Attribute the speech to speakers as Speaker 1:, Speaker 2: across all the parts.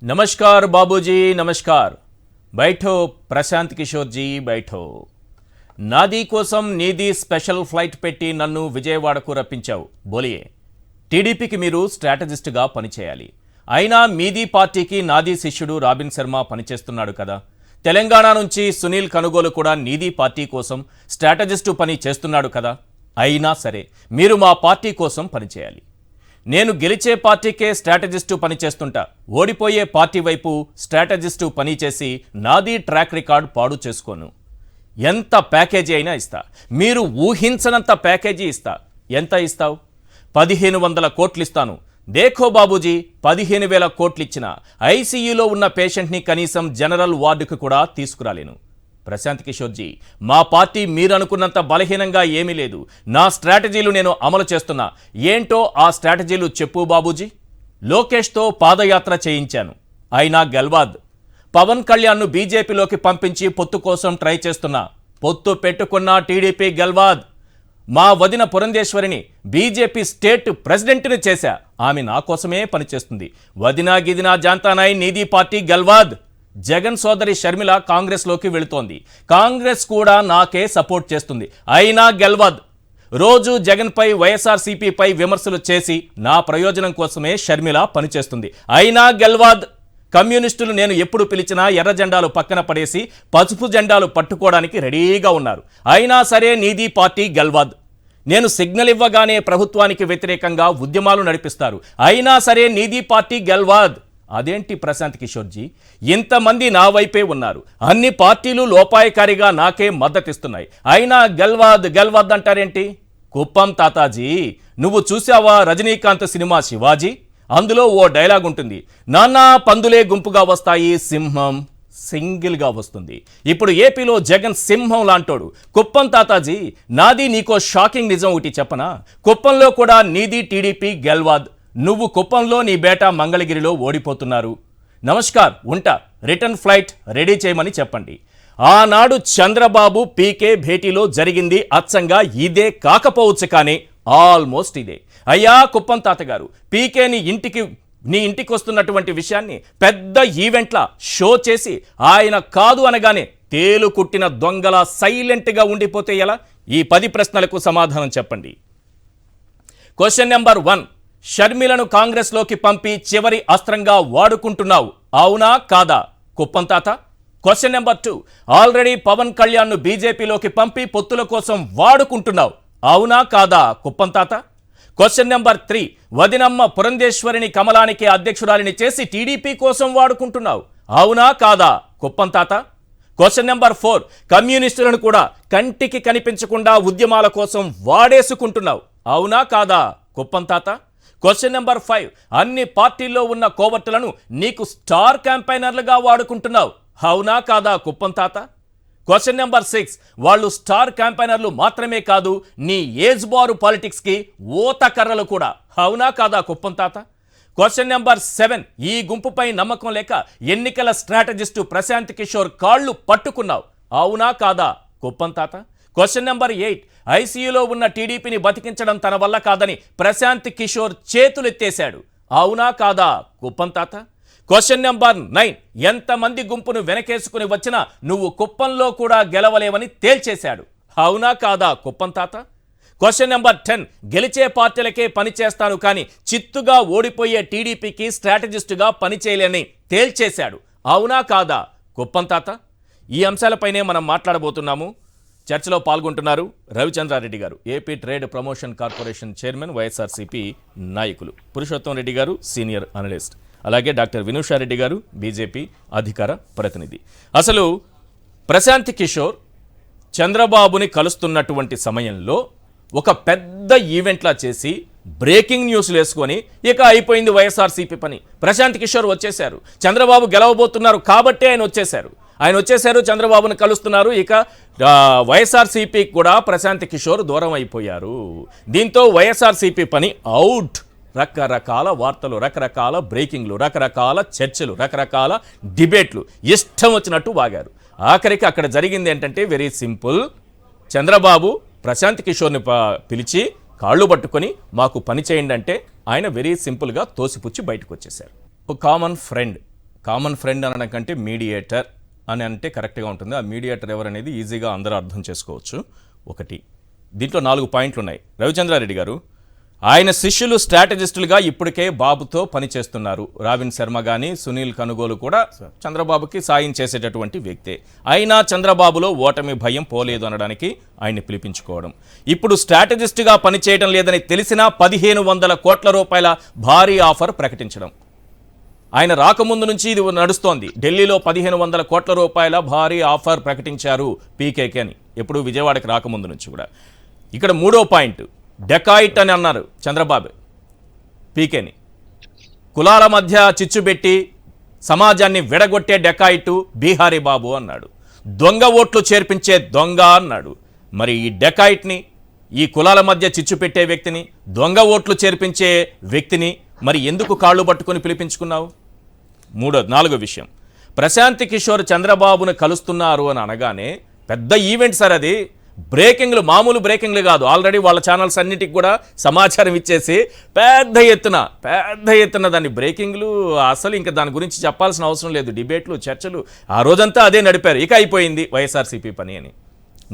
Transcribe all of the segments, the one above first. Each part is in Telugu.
Speaker 1: नमस्कार बाबूजी नमस्कार। बैठो प्रशांत किशोर जी बैठो। నాదీ కోసం నీది స్పెషల్ ఫ్లైట్ పెట్టి నన్ను విజయవాడకు రప్పించావు బోలియే। టీడీపీకి మీరు స్ట్రాటజిస్ట్గా పనిచేయాలి। అయినా మీది పార్టీకి నాదీ శిష్యుడు రాబిన్ శర్మ పనిచేస్తున్నాడు కదా। తెలంగాణ నుంచి సునీల్ కనుగోలు కూడా నీది పార్టీ కోసం స్ట్రాటజిస్టు పని చేస్తున్నాడు కదా। అయినా సరే మీరు మా పార్టీ కోసం పనిచేయాలి। నేను గెలిచే పార్టీకే స్ట్రాటజిస్టు పని చేస్తుంటా, ఓడిపోయే పార్టీ వైపు స్ట్రాటజిస్టు పని చేసి నాదీ ట్రాక్ రికార్డ్ పాడు చేసుకోను। ఎంత ప్యాకేజీ అయినా ఇస్తా, మీరు ఊహించనంత ప్యాకేజీ ఇస్తా। ఎంత ఇస్తావు? 1500 కోట్లు ఇస్తాను। దేఖో బాబూజీ, 15,000 కోట్లు ఇచ్చిన ఐసీయూలో ఉన్న పేషెంట్ని కనీసం జనరల్ వార్డుకు కూడా తీసుకురాలేను। ప్రశాంత్ కిషోర్ జీ, మా పార్టీ మీరు అనుకున్నంత బలహీనంగా ఏమీ లేదు। నా స్ట్రాటజీలు నేను అమలు చేస్తున్నా। ఏంటో ఆ స్ట్రాటజీలు చెప్పు బాబూజీ। లోకేష్తో పాదయాత్ర చేయించాను, అయినా గెల్వాద్। పవన్ కళ్యాణ్ను బీజేపీలోకి పంపించి పొత్తు కోసం ట్రై చేస్తున్నా, పొత్తు పెట్టుకున్న టీడీపీ గెల్వాద్। మా వదిన పురంధేశ్వరిని బీజేపీ స్టేట్ ప్రెసిడెంట్ని చేశా, ఆమె నా కోసమే పనిచేస్తుంది। వదినా గిదినా జాంతానాయ్ నీది పార్టీ గెల్వాద్। జగన్ సోదరి షర్మిల కాంగ్రెస్లోకి వెళుతోంది, కాంగ్రెస్ కూడా నాకే సపోర్ట్ చేస్తుంది, అయినా గెల్వాద్। రోజు జగన్పై వైఎస్ఆర్సీపీపై విమర్శలు చేసి నా ప్రయోజనం కోసమే షర్మిల పనిచేస్తుంది, అయినా గెల్వాద్। కమ్యూనిస్టులు నేను ఎప్పుడు పిలిచినా ఎర్ర జెండాలు పక్కన పడేసి పసుపు జెండాలు పట్టుకోవడానికి రెడీగా ఉన్నారు, అయినా సరే నీది పార్టీ గెల్వాద్। నేను సిగ్నల్ ఇవ్వగానే ప్రభుత్వానికి వ్యతిరేకంగా ఉద్యమాలు నడిపిస్తారు, అయినా సరే నీది పార్టీ గెల్వాద్। అదేంటి ప్రశాంత్ కిషోర్ జీ, ఇంతమంది నా వైపే ఉన్నారు, అన్ని పార్టీలు లోపాయకారిగా నాకే మద్దతిస్తున్నాయి, అయినా గెల్వాద్ గెల్వాద్ అంటారేంటి? కుప్పం తాతాజీ, నువ్వు చూసావా రజనీకాంత్ సినిమా శివాజీ? అందులో ఓ డైలాగ్ ఉంటుంది, నానా పందులే గుంపుగా వస్తాయి, సింహం సింగిల్గా వస్తుంది। ఇప్పుడు ఏపీలో జగన్ సింహం లాంటోడు కుప్పం తాతాజీ। నాది నీకో షాకింగ్ నిజం ఒకటి చెప్పనా, కుప్పంలో కూడా నీది టీడీపీ గెల్వాద్। నువ్వు కుప్పంలో నీ బేట మంగళగిరిలో ఓడిపోతున్నారు। నమస్కార్ ఉంటా, రిటర్న్ ఫ్లైట్ రెడీ చేయమని చెప్పండి। ఆనాడు చంద్రబాబు పీకే భేటీలో జరిగింది అచ్చంగా ఇదే కాకపోవచ్చు, కానీ ఆల్మోస్ట్ ఇదే। అయ్యా కుప్పం తాతగారు, పీకేని నీ ఇంటికి వస్తున్నటువంటి విషయాన్ని పెద్ద ఈవెంట్లా షో చేసి ఆయన కాదు అనగానే తేలు కుట్టిన దొంగలా సైలెంట్గా ఉండిపోతే ఎలా? ఈ 10 ప్రశ్నలకు సమాధానం చెప్పండి। క్వశ్చన్ నెంబర్ 1, షర్మిలను కాంగ్రెస్లోకి పంపి చివరి అస్త్రంగా వాడుకుంటున్నావు, అవునా కాదా కుప్పం తాత? క్వశ్చన్ నెంబర్ 2, ఆల్రెడీ పవన్ కళ్యాణ్ను బీజేపీలోకి పంపి పొత్తుల కోసం వాడుకుంటున్నావు, అవునా కాదా కుప్పం తాత? క్వశ్చన్ నెంబర్ 3, వదినమ్మ పురంధేశ్వరిని కమలానికి అధ్యక్షురాలిని చేసి టీడీపీ కోసం వాడుకుంటున్నావు, అవునా కాదా కుప్పం తాత? క్వశ్చన్ నెంబర్ 4, కమ్యూనిస్టులను కూడా కంటికి కనిపించకుండా ఉద్యమాల కోసం వాడేసుకుంటున్నావు, అవునా కాదా కుప్పం తాత? క్వశ్చన్ నెంబర్ 5, అన్ని పార్టీల్లో ఉన్న కోవర్టులను నీకు స్టార్ క్యాంపైనర్లుగా వాడుకుంటున్నావు, అవునా కాదా కుప్పం తాత? క్వశ్చన్ నెంబర్ 6, వాళ్ళు స్టార్ క్యాంపైనర్లు మాత్రమే కాదు, నీ ఏజ్ బారు పాలిటిక్స్కి ఓత కర్రలు కూడా, అవునా కాదా కుప్పం తాత? క్వశ్చన్ నెంబర్ 7, ఈ గుంపుపై నమ్మకం లేక ఎన్నికల స్ట్రాటజిస్టు ప్రశాంత్ కిషోర్ కాళ్ళు పట్టుకున్నావు, అవునా కాదా కుప్పం తాత? క్వశ్చన్ నెంబర్ 8, ఐసీయూలో ఉన్న టీడీపీని బతికించడం తన వల్ల కాదని ప్రశాంత్ కిషోర్ చేతులెత్తేశాడు, అవునా కాదా కుప్పం తాత? క్వశ్చన్ నెంబర్ 9, ఎంతమంది గుంపును వెనకేసుకుని వచ్చినా నువ్వు కుప్పంలో కూడా గెలవలేవని తేల్చేశాడు, అవునా కాదా కుప్పం తాత? క్వశ్చన్ నెంబర్ 10, గెలిచే పార్టీలకే పనిచేస్తాను కానీ చిత్తుగా ఓడిపోయే టీడీపీకి స్ట్రాటజిస్టుగా పనిచేయలేని తేల్చేశాడు, అవునా కాదా కుప్పం తాత? ఈ అంశాలపైనే మనం మాట్లాడబోతున్నాము। చర్చలో పాల్గొంటున్నారు రవిచంద్రారెడ్డి గారు, AP trade promotion corporation chairman, YSRCP నాయకులు; పురుషోత్తం రెడ్డి గారు, సీనియర్ అనలిస్ట్; అలాగే డాక్టర్ వినూషారెడ్డి గారు, బీజేపీ అధికార ప్రతినిధి। అసలు ప్రశాంత్ కిషోర్ చంద్రబాబుని కలుస్తున్నటువంటి సమయంలో ఒక పెద్ద ఈవెంట్లా చేసి బ్రేకింగ్ న్యూస్లు వేసుకొని ఇక అయిపోయింది వైఎస్ఆర్సీపీ పని, ప్రశాంత్ కిషోర్ వచ్చేశారు, చంద్రబాబు గెలవబోతున్నారు కాబట్టి ఆయన వచ్చేశారు, చంద్రబాబును కలుస్తున్నారు, ఇక వైఎస్ఆర్సీపీకి కూడా ప్రశాంత్ కిషోర్ దూరం అయిపోయారు। దీంతో వైఎస్ఆర్సీపీ పని అవుట్। రకరకాల వార్తలు, రకరకాల బ్రేకింగ్లు, రకరకాల చర్చలు, రకరకాల డిబేట్లు ఇష్టం వచ్చినట్టు వాగారు। ఆఖరికి అక్కడ జరిగింది ఏంటంటే వెరీ సింపుల్, చంద్రబాబు ప్రశాంత్ కిషోర్ని పిలిచి కాళ్ళు పట్టుకొని మాకు పని చేయండి అంటే ఆయన వెరీ సింపుల్గా తోసిపుచ్చి బయటకు వచ్చేశారు। ఒక కామన్ ఫ్రెండ్ కామన్ ఫ్రెండ్ అనడం కంటే మీడియేటర్ అని అంటే కరెక్ట్గా ఉంటుంది. ఆ మీడియేటర్ ఎవరనేది ఈజీగా అందరూ అర్థం చేసుకోవచ్చు. ఒకటి, దీంట్లో 4 పాయింట్లు ఉన్నాయి. రవిచంద్రారెడ్డి గారు, ఆయన శిష్యులు స్ట్రాటజిస్టులుగా ఇప్పటికే బాబుతో పనిచేస్తున్నారు. రావిన్ శర్మ కానీ సునీల్ కనుగోలు కూడా చంద్రబాబుకి సాయం చేసేటటువంటి వ్యక్తే. అయినా చంద్రబాబులో ఓటమి భయం పోలేదు అనడానికి ఆయన్ని పిలిపించుకోవడం. ఇప్పుడు స్ట్రాటజిస్టుగా పనిచేయడం లేదని తెలిసినా 1500 కోట్ల రూపాయల భారీ ఆఫర్ ప్రకటించడం. ఆయన రాకముందు నుంచి ఇది నడుస్తోంది. ఢిల్లీలో 1500 కోట్ల రూపాయల భారీ ఆఫర్ ప్రకటించారు పీకేకి అని, ఎప్పుడు విజయవాడకి రాకముందు నుంచి కూడా. ఇక్కడ 3వ పాయింట్, డెకాయిట్ అని అన్నారు చంద్రబాబు పీకేని. కులాల మధ్య చిచ్చుబెట్టి సమాజాన్ని విడగొట్టే డెకాయిట్ బీహారీ బాబు అన్నాడు. దొంగ ఓట్లు చేర్పించే దొంగ అన్నాడు. మరి ఈ డెకాయిట్ని, ఈ కులాల మధ్య చిచ్చు పెట్టే వ్యక్తిని, దొంగ ఓట్లు చేర్పించే వ్యక్తిని మరి ఎందుకు కాళ్ళు పట్టుకొని పిలిపించుకున్నావు? 4వ విషయం, ప్రశాంత్ కిషోర్ చంద్రబాబును కలుస్తున్నారు అని అనగానే పెద్ద ఈవెంట్ సార్ అది. బ్రేకింగ్లు, మామూలు బ్రేకింగ్లు కాదు. ఆల్రెడీ వాళ్ళ ఛానల్స్ అన్నిటికి కూడా సమాచారం ఇచ్చేసి పెద్ద ఎత్తున దాన్ని బ్రేకింగ్లు, అసలు ఇంకా దాని గురించి చెప్పాల్సిన అవసరం లేదు. డిబేట్లు, చర్చలు ఆ రోజంతా అదే నడిపారు. ఇక అయిపోయింది వైఎస్ఆర్సీపీ పని అని.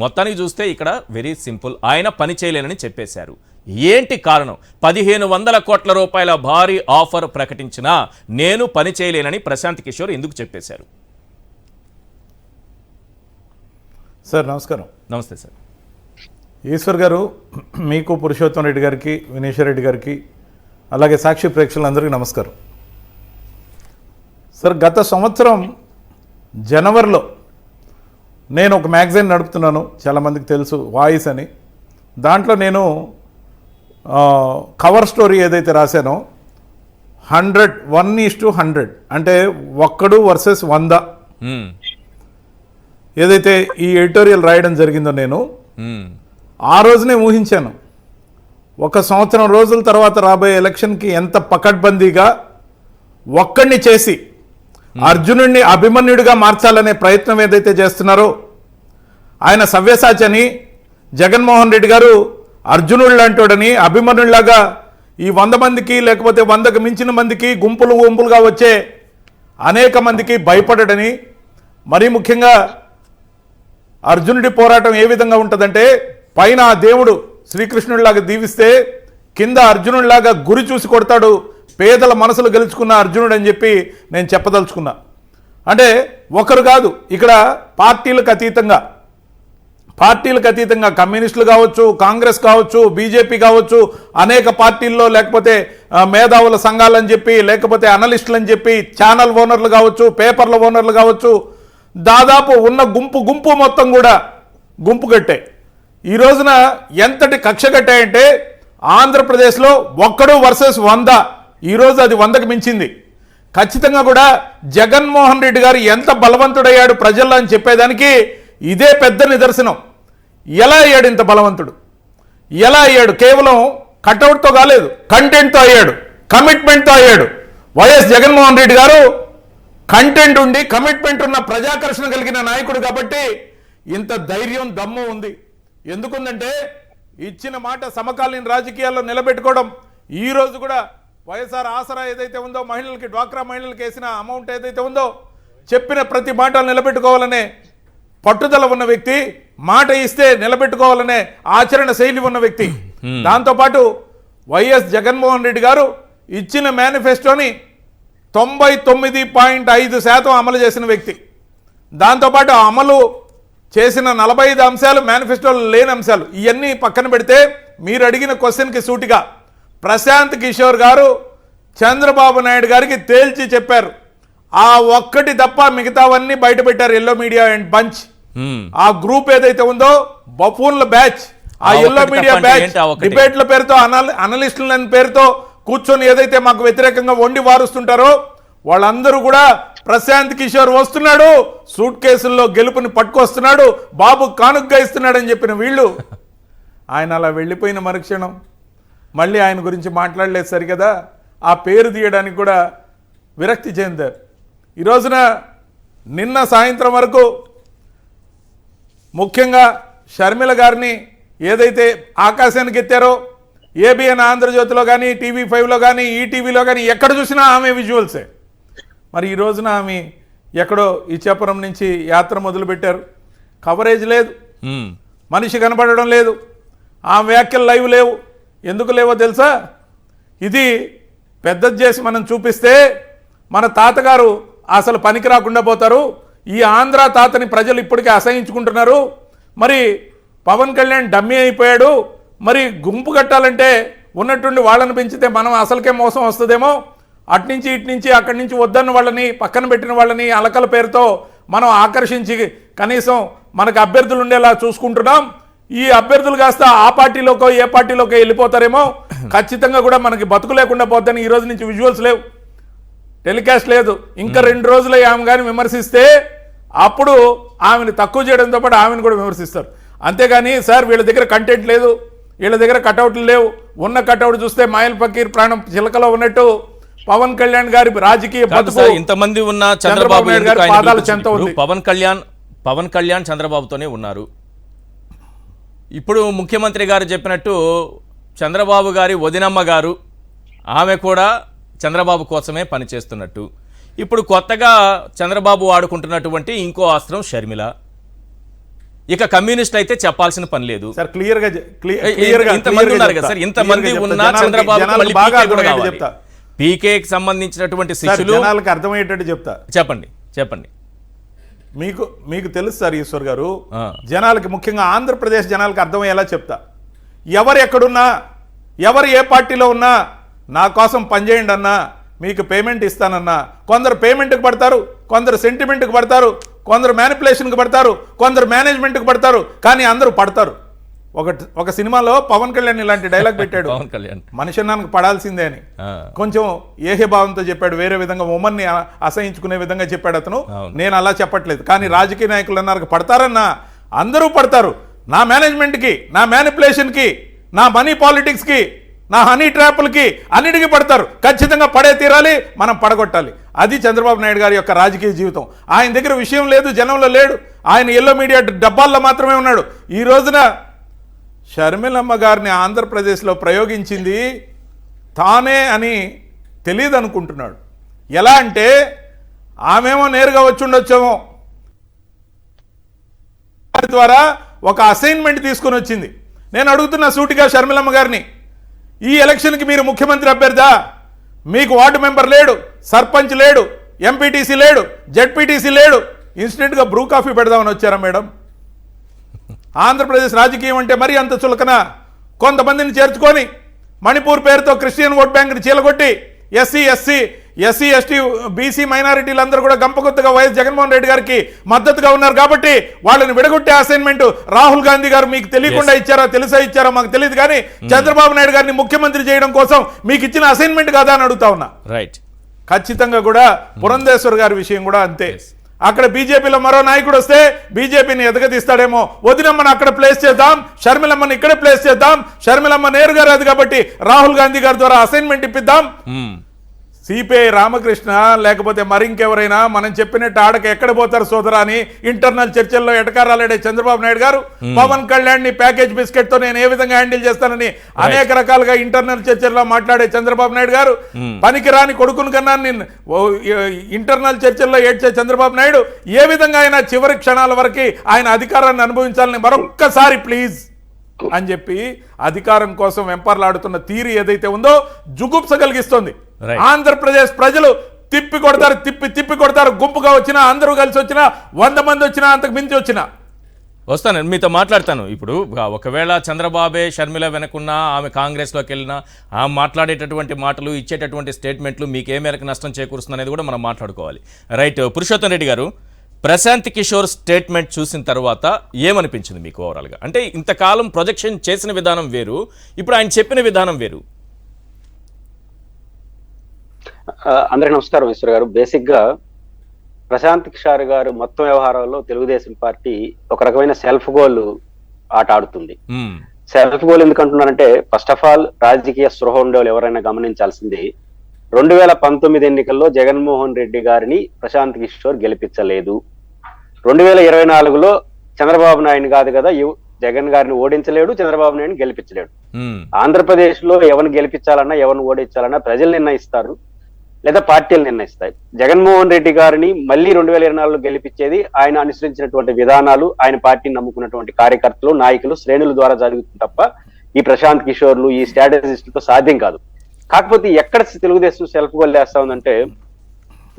Speaker 1: మొత్తానికి చూస్తే ఇక్కడ వెరీ సింపుల్, ఆయన పని చేయలేనని చెప్పేశారు. ఏంటి కారణం? 1500 కోట్ల రూపాయల భారీ ఆఫర్ ప్రకటించినా నేను పని చేయలేనని ప్రశాంత్ కిషోర్ ఎందుకు చెప్పేశారు?
Speaker 2: సార్ నమస్కారం.
Speaker 1: నమస్తే సార్.
Speaker 2: ఈశ్వర్ గారు, మీకు, పురుషోత్తం రెడ్డి గారికి, వినేశ్వర్ రెడ్డి గారికి, అలాగే సాక్షి ప్రేక్షకులందరికీ నమస్కారం. సార్, గత సంవత్సరం జనవరిలో నేను ఒక మ్యాగజైన్ నడుపుతున్నాను, చాలామందికి తెలుసు, వాయిస్ అని. దాంట్లో నేను కవర్ స్టోరీ ఏదైతే రాశానో 1:100 అంటే 1 వర్సెస్ 100 ఏదైతే ఈ ఎడిటోరియల్ రాయడం జరిగిందో నేను ఆ రోజునే ఊహించాను. 1 సంవత్సరం రోజుల తర్వాత రాబోయే ఎలక్షన్కి ఎంత పకడ్బందీగా ఒక్కడిని చేసి అర్జునుడిని అభిమన్యుడిగా మార్చాలనే ప్రయత్నం ఏదైతే చేస్తున్నారో, ఆయన సవ్యసాచని, జగన్మోహన్ రెడ్డి గారు అర్జునుడు లాంటోడని, అభిమన్యుడిలాగా ఈ 100 మందికి లేకపోతే 100కు మించిన మందికి గుంపులుగా వచ్చే అనేక మందికి భయపడడని, మరీ ముఖ్యంగా అర్జునుడి పోరాటం ఏ విధంగా ఉంటుందంటే, పైన ఆ దేవుడు శ్రీకృష్ణుడిలాగా దీవిస్తే కింద అర్జునుడిలాగా గురి చూసి కొడతాడు, పేదల మనసులు గెలుచుకున్న అర్జునుడు అని చెప్పి నేను చెప్పదలుచుకున్నా. అంటే ఒకరు కాదు, ఇక్కడ పార్టీలకు అతీతంగా కమ్యూనిస్టులు కావచ్చు, కాంగ్రెస్ కావచ్చు, బీజేపీ కావచ్చు, అనేక పార్టీల్లో, లేకపోతే మేధావుల సంఘాలని చెప్పి, లేకపోతే అనలిస్టులు అని చెప్పి, ఛానల్ ఓనర్లు కావచ్చు, పేపర్ల ఓనర్లు కావచ్చు, దాదాపు ఉన్న గుంపు మొత్తం కూడా గుంపు కట్టాయి. ఈ రోజున ఎంతటి కక్ష కట్టాయంటే, ఆంధ్రప్రదేశ్లో 1 వర్సెస్ 100, ఈరోజు అది 100కు మించింది. ఖచ్చితంగా కూడా జగన్మోహన్ రెడ్డి గారు ఎంత బలవంతుడయ్యాడు ప్రజల్లో అని చెప్పేదానికి ఇదే పెద్ద నిదర్శనం. ఎలా అయ్యాడు ఇంత బలవంతుడు? ఎలా అయ్యాడు? కేవలం కట్అవుట్తో కాలేదు, కంటెంట్తో అయ్యాడు, కమిట్మెంట్తో అయ్యాడు. వైఎస్ జగన్మోహన్ రెడ్డి గారు కంటెంట్ ఉండి, కమిట్మెంట్ ఉన్న, ప్రజాకర్షణ కలిగిన నాయకుడు కాబట్టి ఇంత ధైర్యం, దమ్ము ఉంది. ఎందుకుందంటే ఇచ్చిన మాట సమకాలీన రాజకీయాల్లో నిలబెట్టుకోవడం. ఈ రోజు కూడా వైఎస్ఆర్ ఆసరా ఏదైతే ఉందో, మహిళలకి, డ్వాక్రా మహిళలకు వేసిన అమౌంట్ ఏదైతే ఉందో, చెప్పిన ప్రతి మాట నిలబెట్టుకోవాలనే పట్టుదల ఉన్న వ్యక్తి, మాట ఇస్తే నిలబెట్టుకోవాలనే ఆచరణ శైలి ఉన్న వ్యక్తి. దాంతోపాటు వైఎస్ జగన్మోహన్ రెడ్డి గారు ఇచ్చిన మేనిఫెస్టోని 99.5% అమలు చేసిన వ్యక్తి. దాంతోపాటు అమలు చేసిన 45 అంశాలు మేనిఫెస్టోలో లేని అంశాలు. ఇవన్నీ పక్కన పెడితే మీరు అడిగిన క్వశ్చన్కి సూటిగా ప్రశాంత్ కిషోర్ గారు చంద్రబాబు నాయుడు గారికి తేల్చి చెప్పారు. ఆ ఒక్కటి తప్ప మిగతావన్నీ బయట పెట్టారు ఎల్లో మీడియా అండ్ పంచ్. ఆ గ్రూప్ ఏదైతే ఉందో, బఫూన్ల బ్యాచ్, ఆ ఎల్లో మీడియా బ్యాచ్ డిబేట్ల పేరుతో, అనలిస్టుల పేరుతో కూర్చొని ఏదైతే మాకు వ్యతిరేకంగా వండి వారుస్తుంటారో, వాళ్ళందరూ కూడా ప్రశాంత్ కిషోర్ వస్తున్నాడు, సూట్ కేసుల్లో గెలుపుని పట్టుకొస్తున్నాడు, బాబు కానుగ్గా ఇస్తున్నాడు అని చెప్పిన వీళ్ళు ఆయన అలా వెళ్ళిపోయిన మరుక్షణం మళ్ళీ ఆయన గురించి మాట్లాడలేదు సరికదా, ఆ పేరు తీయడానికి కూడా విరక్తి చెందారు. ఈ రోజున నిన్న సాయంత్రం వరకు ముఖ్యంగా షర్మిల గారిని ఏదైతే ఆకాశానికి ఎత్తారో, ఏబిఎన్ ఆంధ్రజ్యోతిలో కానీ, టీవీ5లో కానీ, ఈటీవీలో కానీ ఎక్కడ చూసినా ఆమె విజువల్సే. మరి ఈ రోజున ఆమె ఎక్కడో ఇచ్చాపురం నుంచి యాత్ర మొదలుపెట్టారు. కవరేజ్ లేదు, మనిషి కనపడడం లేదు, ఆమె వ్యాఖ్యలు లైవ్ లేవు. ఎందుకు లేవో తెలుసా? ఇది పెద్దది చేసి మనం చూపిస్తే మన తాతగారు అసలు పనికి రాకుండా పోతారు. ఈ ఆంధ్ర తాతని ప్రజలు ఇప్పటికే అసహించుకుంటున్నారు. మరి పవన్ కళ్యాణ్ డమ్మీ అయిపోయాడు. మరి గుంపు కట్టాలంటే ఉన్నట్టుండి వాళ్ళని పెంచితే మనం అసలుకే మోసం వస్తుందేమో. అట్నుంచి ఇట్నుంచి అక్కడి నుంచి వద్దన్న వాళ్ళని, పక్కన పెట్టిన వాళ్ళని అలకల పేరుతో మనం ఆకర్షించి కనీసం మనకు అభ్యర్థులు ఉండేలా చూసుకుంటున్నాం. ఈ అభ్యర్థులు కాస్త ఆ పార్టీలోకో ఏ పార్టీలోకో వెళ్ళిపోతారేమో. ఖచ్చితంగా కూడా మనకి బతుకు లేకుండా పోద్దని ఈ రోజు నుంచి విజువల్స్ లేవు, టెలికాస్ట్ లేదు. ఇంకా 2 రోజులు ఆమె కానీ విమర్శిస్తే అప్పుడు ఆమెను తక్కువ చేయడంతో పాటు ఆమెను కూడా విమర్శిస్తారు. అంతేగాని సార్ వీళ్ళ దగ్గర కంటెంట్ లేదు, వీళ్ళ దగ్గర కటౌట్లు లేవు, ఉన్న కటౌట్ చూస్తే మాయల్ ఫకీర్ ప్రాణం చిలకలో ఉన్నట్టు పవన్ కళ్యాణ్ గారి రాజకీయ బతుకు
Speaker 1: ఇంతమంది ఉన్న చంద్రబాబు
Speaker 2: గారి పాదాల చెంత ఉంది.
Speaker 1: పవన్ కళ్యాణ్ చంద్రబాబుతోనే ఉన్నారు. ఇప్పుడు ముఖ్యమంత్రి గారు చెప్పినట్టు చంద్రబాబు గారి వదినమ్మ గారు ఆమె కూడా చంద్రబాబు కోసమే పనిచేస్తున్నట్టు. ఇప్పుడు కొత్తగా చంద్రబాబు వాడుకుంటున్నటువంటి ఇంకో అస్త్రం షర్మిల. ఇక కమ్యూనిస్ట్ అయితే చెప్పాల్సిన పని లేదు.
Speaker 2: సార్ క్లియర్గా
Speaker 1: ఇంతమంది ఉన్నారు కదా సార్, ఇంతమంది ఉన్నా చంద్రబాబు పీకేకి సంబంధించినటువంటి శిష్యులు
Speaker 2: జనాలకు అర్థమయ్యేటట్టు చెప్తా.
Speaker 1: చెప్పండి.
Speaker 2: మీకు తెలుసు సార్ ఈశ్వర్ గారు, జనాలకి ముఖ్యంగా ఆంధ్రప్రదేశ్ జనాలకు అర్థమయ్యేలా చెప్తా. ఎవరు ఎక్కడున్నా, ఎవరు ఏ పార్టీలో ఉన్నా నా కోసం పనిచేయండి అన్నా, మీకు పేమెంట్ ఇస్తానన్నా. కొందరు పేమెంట్కి పడతారు, కొందరు సెంటిమెంట్కి పడతారు, కొందరు మ్యానిపులేషన్కి పడతారు, కొందరు మేనేజ్మెంట్కి పడతారు, కానీ అందరూ పడతారు. ఒక సినిమాలో పవన్ కళ్యాణ్ ఇలాంటి డైలాగ్ పెట్టాడు, మనిషి నాకు పడాల్సిందే అని. కొంచెం ఏహే భావంతో చెప్పాడు, వేరే విధంగా ఉమ్మన్ని అసహించుకునే విధంగా చెప్పాడు అతను. నేను అలా చెప్పట్లేదు, కానీ రాజకీయ నాయకులు అన్నారు పడతారన్నా, అందరూ పడతారు. నా మేనేజ్మెంట్కి, నా మ్యానిపులేషన్కి, నా మనీ పాలిటిక్స్కి, నా హనీ ట్రాపులకి అన్నిటికీ పడతారు. ఖచ్చితంగా పడే తీరాలి, మనం పడగొట్టాలి. అది చంద్రబాబు నాయుడు గారి యొక్క రాజకీయ జీవితం. ఆయన దగ్గర విషయం లేదు, జనంలో లేడు, ఆయన ఎల్లో మీడియా డబ్బాల్లో మాత్రమే ఉన్నాడు. ఈ రోజున షర్మిలమ్మ గారిని ఆంధ్రప్రదేశ్లో ప్రయోగించింది తానే అని తెలియదు అనుకుంటున్నాడు. ఎలా అంటే ఆమెమో నేరుగా వచ్చి ఉండొచ్చేమో, ద్వారా ఒక అసైన్మెంట్ తీసుకొని వచ్చింది. నేను అడుగుతున్నా సూటిగా షర్మిలమ్మ గారిని, ఈ ఎలక్షన్కి మీరు ముఖ్యమంత్రి అభ్యర్థా? మీకు వార్డు మెంబర్ లేడు, సర్పంచ్ లేడు, ఎంపీటీసీ లేడు, జెడ్పీటీసీ లేడు, ఇన్స్టెంట్గా బ్రూ కాఫీ పెడదామని వచ్చారా మేడం? ఆంధ్రప్రదేశ్ రాజకీయం అంటే మరీ అంత చులకన? కొంతమందిని చేర్చుకొని మణిపూర్ పేరుతో క్రిస్టియన్ ఓట్ బ్యాంక్ని చీలగొట్టి ఎస్సీ ఎస్టీ బీసీ మైనారిటీలందరూ కూడా గంపకొత్తగా వైఎస్ జగన్మోహన్ రెడ్డి గారికి మద్దతుగా ఉన్నారు కాబట్టి వాళ్ళని విడగొట్టే అసైన్మెంట్ రాహుల్ గాంధీ గారు మీకు తెలియకుండా ఇచ్చారో తెలుసా ఇచ్చారో మాకు తెలియదు, కానీ చంద్రబాబు నాయుడు గారిని ముఖ్యమంత్రి చేయడం కోసం మీకు ఇచ్చిన అసైన్మెంట్ కాదా అని అడుగుతా ఉన్నా.
Speaker 1: రైట్.
Speaker 2: ఖచ్చితంగా కూడా పురంధేశ్వర్ గారి విషయం కూడా అంతే. అక్కడ బీజేపీలో మరో నాయకుడు వస్తే బీజేపీని ఎదగదీస్తాడేమో, వదినమ్మని అక్కడ ప్లేస్ చేద్దాం, షర్మిలమ్మని ఇక్కడ ప్లేస్ చేద్దాం, షర్మిలమ్మ నేరుగా రాదు కాబట్టి రాహుల్ గాంధీ గారి ద్వారా అసైన్మెంట్ ఇప్పిద్దాం. సిపిఐ రామకృష్ణ లేకపోతే మరింకెవరైనా మనం చెప్పినట్టు ఆడక ఎక్కడ పోతారు సోదరా అని ఇంటర్నల్ చర్చల్లో ఎటకారాలాడే చంద్రబాబు నాయుడు గారు పవన్ కళ్యాణ్ ని ప్యాకేజ్ బిస్కెట్ తో నేను ఏ విధంగా హ్యాండిల్ చేస్తానని అనేక రకాలుగా ఇంటర్నల్ చర్చల్లో మాట్లాడే చంద్రబాబు నాయుడు గారు, పనికిరాని కొడుకును కన్నా ఇంటర్నల్ చర్చల్లో ఏడ్చే చంద్రబాబు నాయుడు ఏ విధంగా ఆయన చివరి క్షణాల వరకు ఆయన అధికారాన్ని అనుభవించాలని మరొక్కసారి ప్లీజ్ అని చెప్పి అధికారం కోసం వెంపర్లాడుతున్న తీరు ఏదైతే ఉందో జుగుప్స కలిగిస్తుంది. ఆంధ్రప్రదేశ్ ప్రజలు తిప్పి కొడతారు. గుంపుగా వచ్చినా, అందరూ కలిసి వచ్చినా, 100 మంది వచ్చినా, అంతకు మించి వచ్చినా
Speaker 1: వస్తాను, మీతో మాట్లాడతాను. ఇప్పుడు ఒకవేళ చంద్రబాబే షర్మిల వెనకున్నా, ఆమె కాంగ్రెస్లోకి వెళ్ళినా, ఆమె మాట్లాడేటటువంటి మాటలు, ఇచ్చేటటువంటి స్టేట్మెంట్లు మీకు ఏ మేరకు నష్టం చేకూరుస్తుంది అనేది కూడా మనం మాట్లాడుకోవాలి. రైట్. పురుషోత్తం రెడ్డి గారు, ప్రశాంత్ కిషోర్ స్టేట్మెంట్ చూసిన తర్వాత ఏమనిపించింది మీకు ఓవరాల్గా? అంటే ఇంతకాలం ప్రొజెక్షన్ చేసిన విధానం వేరు, ఇప్పుడు ఆయన చెప్పిన విధానం వేరు.
Speaker 3: అందరికీ నమస్కారం ఈశ్వర్ గారు. బేసిక్ గా ప్రశాంత్ కిషోర్ గారు మొత్తం వ్యవహారంలో తెలుగుదేశం పార్టీ ఒక రకమైన సెల్ఫ్ గోల్ ఆట ఆడుతుంది. సెల్ఫ్ గోల్ ఎందుకంటున్నారంటే, ఫస్ట్ ఆఫ్ ఆల్ రాజకీయ స్పృహ ఉండేవాళ్ళు ఎవరైనా గమనించాల్సింది, 2019 ఎన్నికల్లో జగన్మోహన్ రెడ్డి గారిని ప్రశాంత్ కిషోర్ గెలిపించలేదు. 2024లో చంద్రబాబు నాయుడు కాదు కదా, జగన్ గారిని ఓడించలేడు, చంద్రబాబు నాయుడు గెలిపించలేడు. ఆంధ్రప్రదేశ్ లో ఎవరిని గెలిపించాలన్నా, ఎవరిని ఓడించాలన్నా ప్రజలు నిర్ణయిస్తారు. లేదా పార్టీలు నిర్ణయిస్తాయి. జగన్మోహన్ రెడ్డి గారిని మళ్ళీ 2024లో గెలిపించేది ఆయన అనుసరించినటువంటి విధానాలు, ఆయన పార్టీని నమ్ముకున్నటువంటి కార్యకర్తలు, నాయకులు, శ్రేణుల ద్వారా జరుగుతుంది తప్ప ఈ ప్రశాంత్ కిషోర్లు, ఈ స్ట్రాటజిస్టులతో సాధ్యం కాదు. కాకపోతే ఎక్కడ తెలుగుదేశం సెల్ఫ్ గోల్ చేస్తా ఉందంటే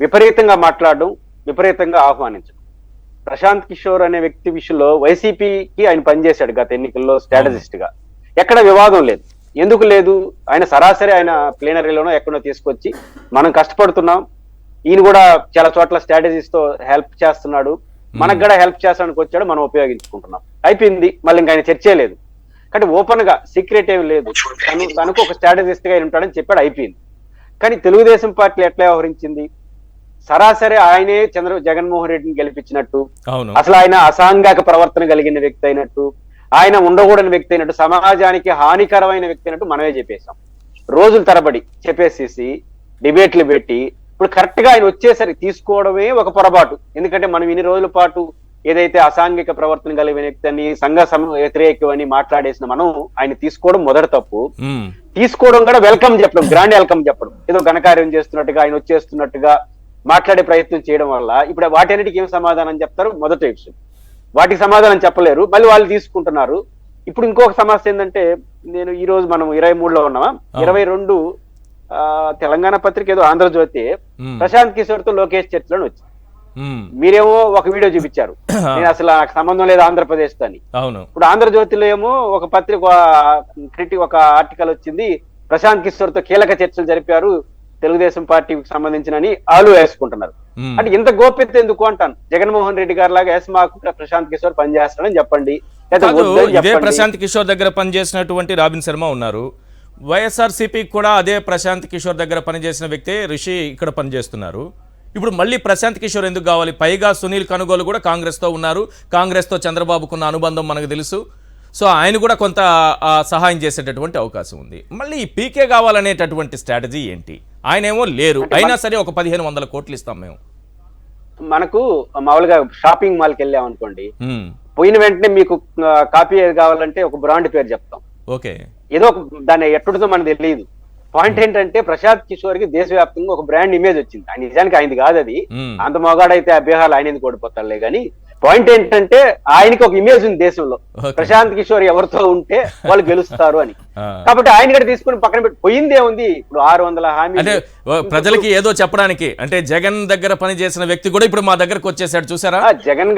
Speaker 3: విపరీతంగా మాట్లాడడం, విపరీతంగా ఆహ్వానించడం. ప్రశాంత్ కిషోర్ అనే వ్యక్తి విషయంలో వైసీపీకి ఆయన పనిచేశాడు గత ఎన్నికల్లో స్ట్రాటజిస్ట్ గా. ఎక్కడ వివాదం లేదు. ఎందుకు లేదు? ఆయన సరాసరి ఆయన ప్లేనరీలోనో ఎక్కడో తీసుకొచ్చి మనం కష్టపడుతున్నాం, ఈయన కూడా చాలా చోట్ల స్ట్రాటజీస్ తో హెల్ప్ చేస్తున్నాడు, మనకు కూడా హెల్ప్ చేస్తానికి వచ్చాడు, మనం ఉపయోగించుకుంటున్నాం, అయిపోయింది. మళ్ళీ ఇంకా ఆయన చర్చే లేదు. కానీ ఓపెన్ గా సీక్రెట్ ఏమి లేదు. తనకు ఒక స్ట్రాటజిస్ట్ గా ఆయన ఉంటాడని చెప్పాడు, అయిపోయింది. కానీ తెలుగుదేశం పార్టీ ఎట్లా వ్యవహరించింది? సరాసరి ఆయనే జగన్మోహన్ రెడ్డిని గెలిపించినట్టు, అసలు ఆయన అసాంఘిక ప్రవర్తన కలిగిన వ్యక్తి అయినట్టు, ఆయన ఉండకూడని వ్యక్తి అయినట్టు, సమాజానికి హానికరమైన వ్యక్తి అయినట్టు మనమే చెప్పేశాం. రోజుల తరబడి చెప్పేసేసి డిబేట్లు పెట్టి ఇప్పుడు కరెక్ట్ గా ఆయన వచ్చేసరికి తీసుకోవడమే ఒక పొరపాటు. ఎందుకంటే మనం ఇన్ని రోజుల పాటు ఏదైతే అసాంఘిక ప్రవర్తన కలిగిన వ్యక్తి అని, సంఘ వ్యతిరేకం అని మాట్లాడేసిన మనం ఆయన తీసుకోవడం మొదటి తప్పు. తీసుకోవడం కూడా వెల్కమ్ చెప్పడం, గ్రాండ్ వెల్కమ్ చెప్పడం, ఏదో ఘనకార్యం చేస్తున్నట్టుగా ఆయన వచ్చేస్తున్నట్టుగా మాట్లాడే ప్రయత్నం చేయడం వల్ల ఇప్పుడు వాటన్నిటికి ఏం సమాధానం చెప్తారు? మొదటి విషయం వాటికి సమాధానం చెప్పలేరు, మళ్ళీ వాళ్ళు తీసుకుంటున్నారు. ఇప్పుడు ఇంకొక సమస్య ఏంటంటే, నేను ఈ రోజు మనం 23లో ఉన్నామా, 22 తెలంగాణ పత్రిక ఏదో ఆంధ్రజ్యోతి ప్రశాంత్ కిషోర్ తో లోకేష్ చర్చలను వచ్చింది. మీరేమో ఒక వీడియో చూపించారు, నేను అసలు నాకు సంబంధం లేదు ఆంధ్రప్రదేశ్ తో అని. ఇప్పుడు ఆంధ్రజ్యోతిలో ఏమో ఒక పత్రిక ఒక ఆర్టికల్ వచ్చింది, ప్రశాంత్ కిషోర్ తో కీలక చర్చలు జరిపారు తెలుగుదేశం పార్టీకి సంబంధించినని ఆలు వేసుకుంటున్నారు. అంటే ఇంత గోప్యత ఎందుకు అంటాను. జగన్మోహన్ రెడ్డి గారి లాగా మాకు ప్రశాంత్ కిషోర్ పనిచేస్తాడని చెప్పండి.
Speaker 1: ఇదే ప్రశాంత్ కిషోర్ దగ్గర పనిచేసినటువంటి రాబిన్ శర్మ ఉన్నారు. వైఎస్ఆర్సీపీ కూడా అదే ప్రశాంత్ కిషోర్ దగ్గర పనిచేసిన వ్యక్తే రిషి ఇక్కడ పనిచేస్తున్నారు. ఇప్పుడు మళ్ళీ ప్రశాంత్ కిషోర్ ఎందుకు కావాలి? పైగా సునీల్ కనుగోలు కూడా కాంగ్రెస్తో ఉన్నారు. కాంగ్రెస్తో చంద్రబాబుకున్న అనుబంధం మనకు తెలుసు. సో ఆయన కూడా కొంత సహాయం చేసేటటువంటి అవకాశం ఉంది. మళ్ళీ ఈ పీకే కావాలనేటటువంటి స్ట్రాటజీ ఏంటి? ఆయనేమో లేరు, అయినా సరే ఒక 1500 కోట్లు ఇస్తాం మేము.
Speaker 3: మనకు మామూలుగా షాపింగ్ మాల్కి వెళ్ళాం అనుకోండి, పోయిన వెంటనే మీకు కాపీ ఏది కావాలంటే ఒక బ్రాండ్ పేరు చెప్తాం.
Speaker 1: ఓకే,
Speaker 3: ఏదో ఒక దాన్ని ఎట్టుడుతో మనకు తెలియదు. పాయింట్ ఏంటంటే ప్రశాంత్ కిషోర్ కి దేశవ్యాప్తంగా ఒక బ్రాండ్ ఇమేజ్ వచ్చింది. ఆయన నిజానికి ఆయనది కాదు అది, అంత మొగాడైతే ఆ బీహార్లో ఆయన ఎందుకు ఓడిపోతాడులే. కానీ పాయింట్ ఏంటంటే ఆయనకి ఒక ఇమేజ్ ఉంది దేశంలో, ప్రశాంత్ కిషోర్ ఎవరితో ఉంటే వాళ్ళు గెలుస్తారు అని. కాబట్టి ఆయన కూడా తీసుకుని పక్కన పెట్టి పోయిందే ఉంది. ఇప్పుడు 600 హామీ
Speaker 1: అంటే ప్రజలకి ఏదో చెప్పడానికి, అంటే జగన్ దగ్గర పనిచేసిన వ్యక్తి కూడా ఇప్పుడు మా దగ్గరకు వచ్చేసాడు చూసారా. జగన్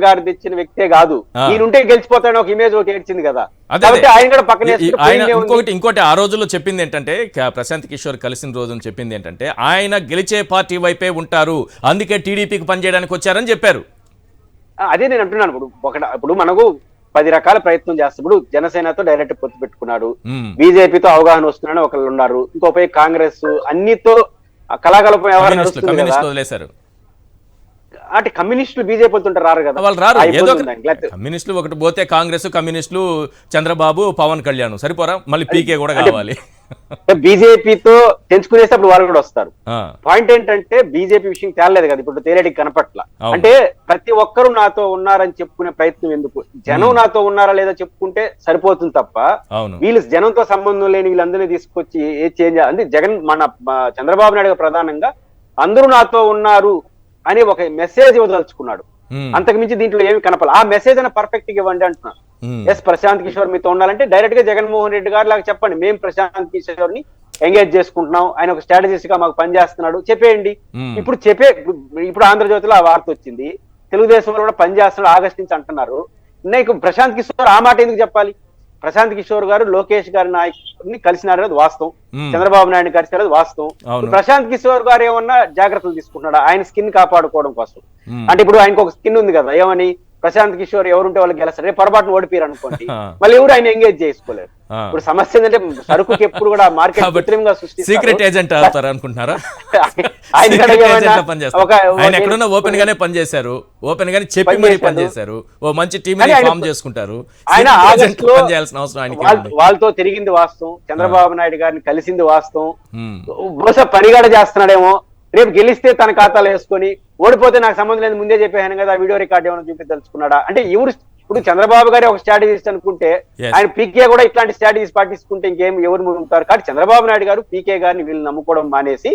Speaker 3: గారిది ఇచ్చిన వ్యక్తే కాదు, ఈయనుంటే గెలిచిపోతాడని ఒక ఇమేజ్ ఒకటి ఏడ్చింది కదా. ఆయన కూడా పక్కన
Speaker 1: ఇంకోటి ఆ రోజుల్లో చెప్పింది ఏంటంటే, ప్రశాంత్ కిషోర్ కలిసిన రోజు చెప్పింది ఏంటంటే, ఆయన గెలిచే పార్టీ వైపే ఉంటారు, అందుకే టీడీపీకి పనిచేయడానికి వచ్చారని చెప్పారు.
Speaker 3: అదే నేను అంటున్నాను. ఇప్పుడు మనకు 10 రకాల ప్రయత్నం చేస్తాం. ఇప్పుడు జనసేనతో డైరెక్ట్ పొత్తు పెట్టుకున్నాడు, బీజేపీతో అవగాహన వస్తున్నారని ఒకళ్ళు ఉన్నారు, ఇంకోపై కాంగ్రెస్ అన్నితో కళాకల్పం ఎవరైనా
Speaker 1: వదిలేశారు.
Speaker 3: అంటే కమ్యూనిస్టులు బీజేపీతో రారు కదా,
Speaker 1: వాళ్ళు రారు. కమ్యూనిస్టులు ఒకటి పోతే కాంగ్రెస్, కమ్యూనిస్టులు చంద్రబాబు, పవన్ కళ్యాణ్ సరిపోరా? మళ్ళీ పీకే కూడా కావాలి.
Speaker 3: బీజేపీతో తెంచుకునేటప్పుడు వాళ్ళు కూడా వస్తారు. పాయింట్ ఏంటంటే బీజేపీ విషయం తేలలేదు కదా, ఇప్పుడు తేలేడికి కనపట్ల. అంటే ప్రతి ఒక్కరు నాతో ఉన్నారని చెప్పుకునే ప్రయత్నం ఎందుకు? జనం నాతో ఉన్నారా లేదా చెప్పుకుంటే సరిపోతుంది తప్ప వీళ్ళు జనంతో సంబంధం లేని వీళ్ళందరినీ తీసుకొచ్చి ఏ చేంజ్ అంటే మన చంద్రబాబు నాయుడు ప్రధానంగా అందరూ నాతో ఉన్నారు అని ఒక మెసేజ్ ఇవ్వదలుచుకున్నాడు. అంతకు మించి దీంట్లో ఏమి కనపాలి. ఆ మెసేజ్ అయినా పర్ఫెక్ట్ గా ఇవ్వండి అంటున్నాను. ఎస్ ప్రశాంత్ కిషోర్ మీతో ఉండాలంటే డైరెక్ట్ గా జగన్మోహన్ రెడ్డి గారు లాగా చెప్పండి, మేము ప్రశాంత్ కిషోర్ ని ఎంగేజ్ చేసుకుంటున్నాం, ఆయన ఒక స్ట్రాటజిస్ట్ గా మాకు పనిచేస్తున్నాడు చెప్పేయండి. ఇప్పుడు ఆంధ్రజ్యోతిలో ఆ వార్త వచ్చింది, తెలుగుదేశంలో కూడా పనిచేస్తున్నాడు ఆగస్టు నుంచి అంటున్నారు. నీకు ప్రశాంత్ కిషోర్ ఆ మాట ఎందుకు చెప్పాలి? ప్రశాంత్ కిషోర్ గారు లోకేష్ గారి నాయకుడిని కలిసినారు, అది వాస్తవం. చంద్రబాబు నాయుడు కలిసినారు, అది వాస్తవం. ప్రశాంత్ కిషోర్ గారు ఏమన్నా జాగ్రత్తలు తీసుకుంటున్నాడు ఆయన స్కిన్ కాపాడుకోవడం కోసం? అంటే ఇప్పుడు ఆయనకు ఒక స్కిన్ ఉంది కదా, ఏమని ప్రశాంత్ కిషోర్ ఎవరుంటే వాళ్ళకి గెలుస్తారు, రేపు పొరపాటును ఓడిపోయారు అనుకోండి, మళ్ళీ ఎవరు ఆయన ఎంగేజ్ చేసుకోలేరు. ఇప్పుడు సమస్య ఏంటంటే సరుకుకి ఎప్పుడు కూడా మార్కెట్ కృత్రిమంగా
Speaker 1: సీక్రెట్ ఏజెంట్ అవుతారు అనుకుంటున్నారా? ఆయన ఎక్కడున్నా ఓపెన్ గానే పనిచేశారు, ఓపెన్ గానే చెప్పి మరీ పనిచేశారు, ఓ మంచి టీమ్ ఫామ్ చేసుకుంటారు.
Speaker 3: ఆయన పనిచేయాల్సిన అవసరం వాళ్ళతో తిరిగింది వాస్తవం, చంద్రబాబు నాయుడు గారిని కలిసింది వాస్తవం. బహుశా పనిగాడ చేస్తున్నాడేమో, రేపు గెలిస్తే తన ఖాతాలో వేసుకొని ఓడిపోతే నాకు సంబంధం లేదు ముందే చెప్పాను కదా, వీడియో రికార్డ్ ఏమైనా చూపించదలుచుకున్నాడా? అంటే ఇప్పుడు చంద్రబాబు గారి ఒక స్ట్రాటజీస్ అనుకుంటే
Speaker 1: Yes.
Speaker 3: ఆయన పీకే కూడా ఇట్లాంటి స్ట్రాటజీస్ పాటించుకుంటే ఇంకేం ఎవరు ముందుతారు. కాబట్టి చంద్రబాబు నాయుడు గారు పీకే గారిని వీళ్ళు నమ్ముకోవడం మానేసి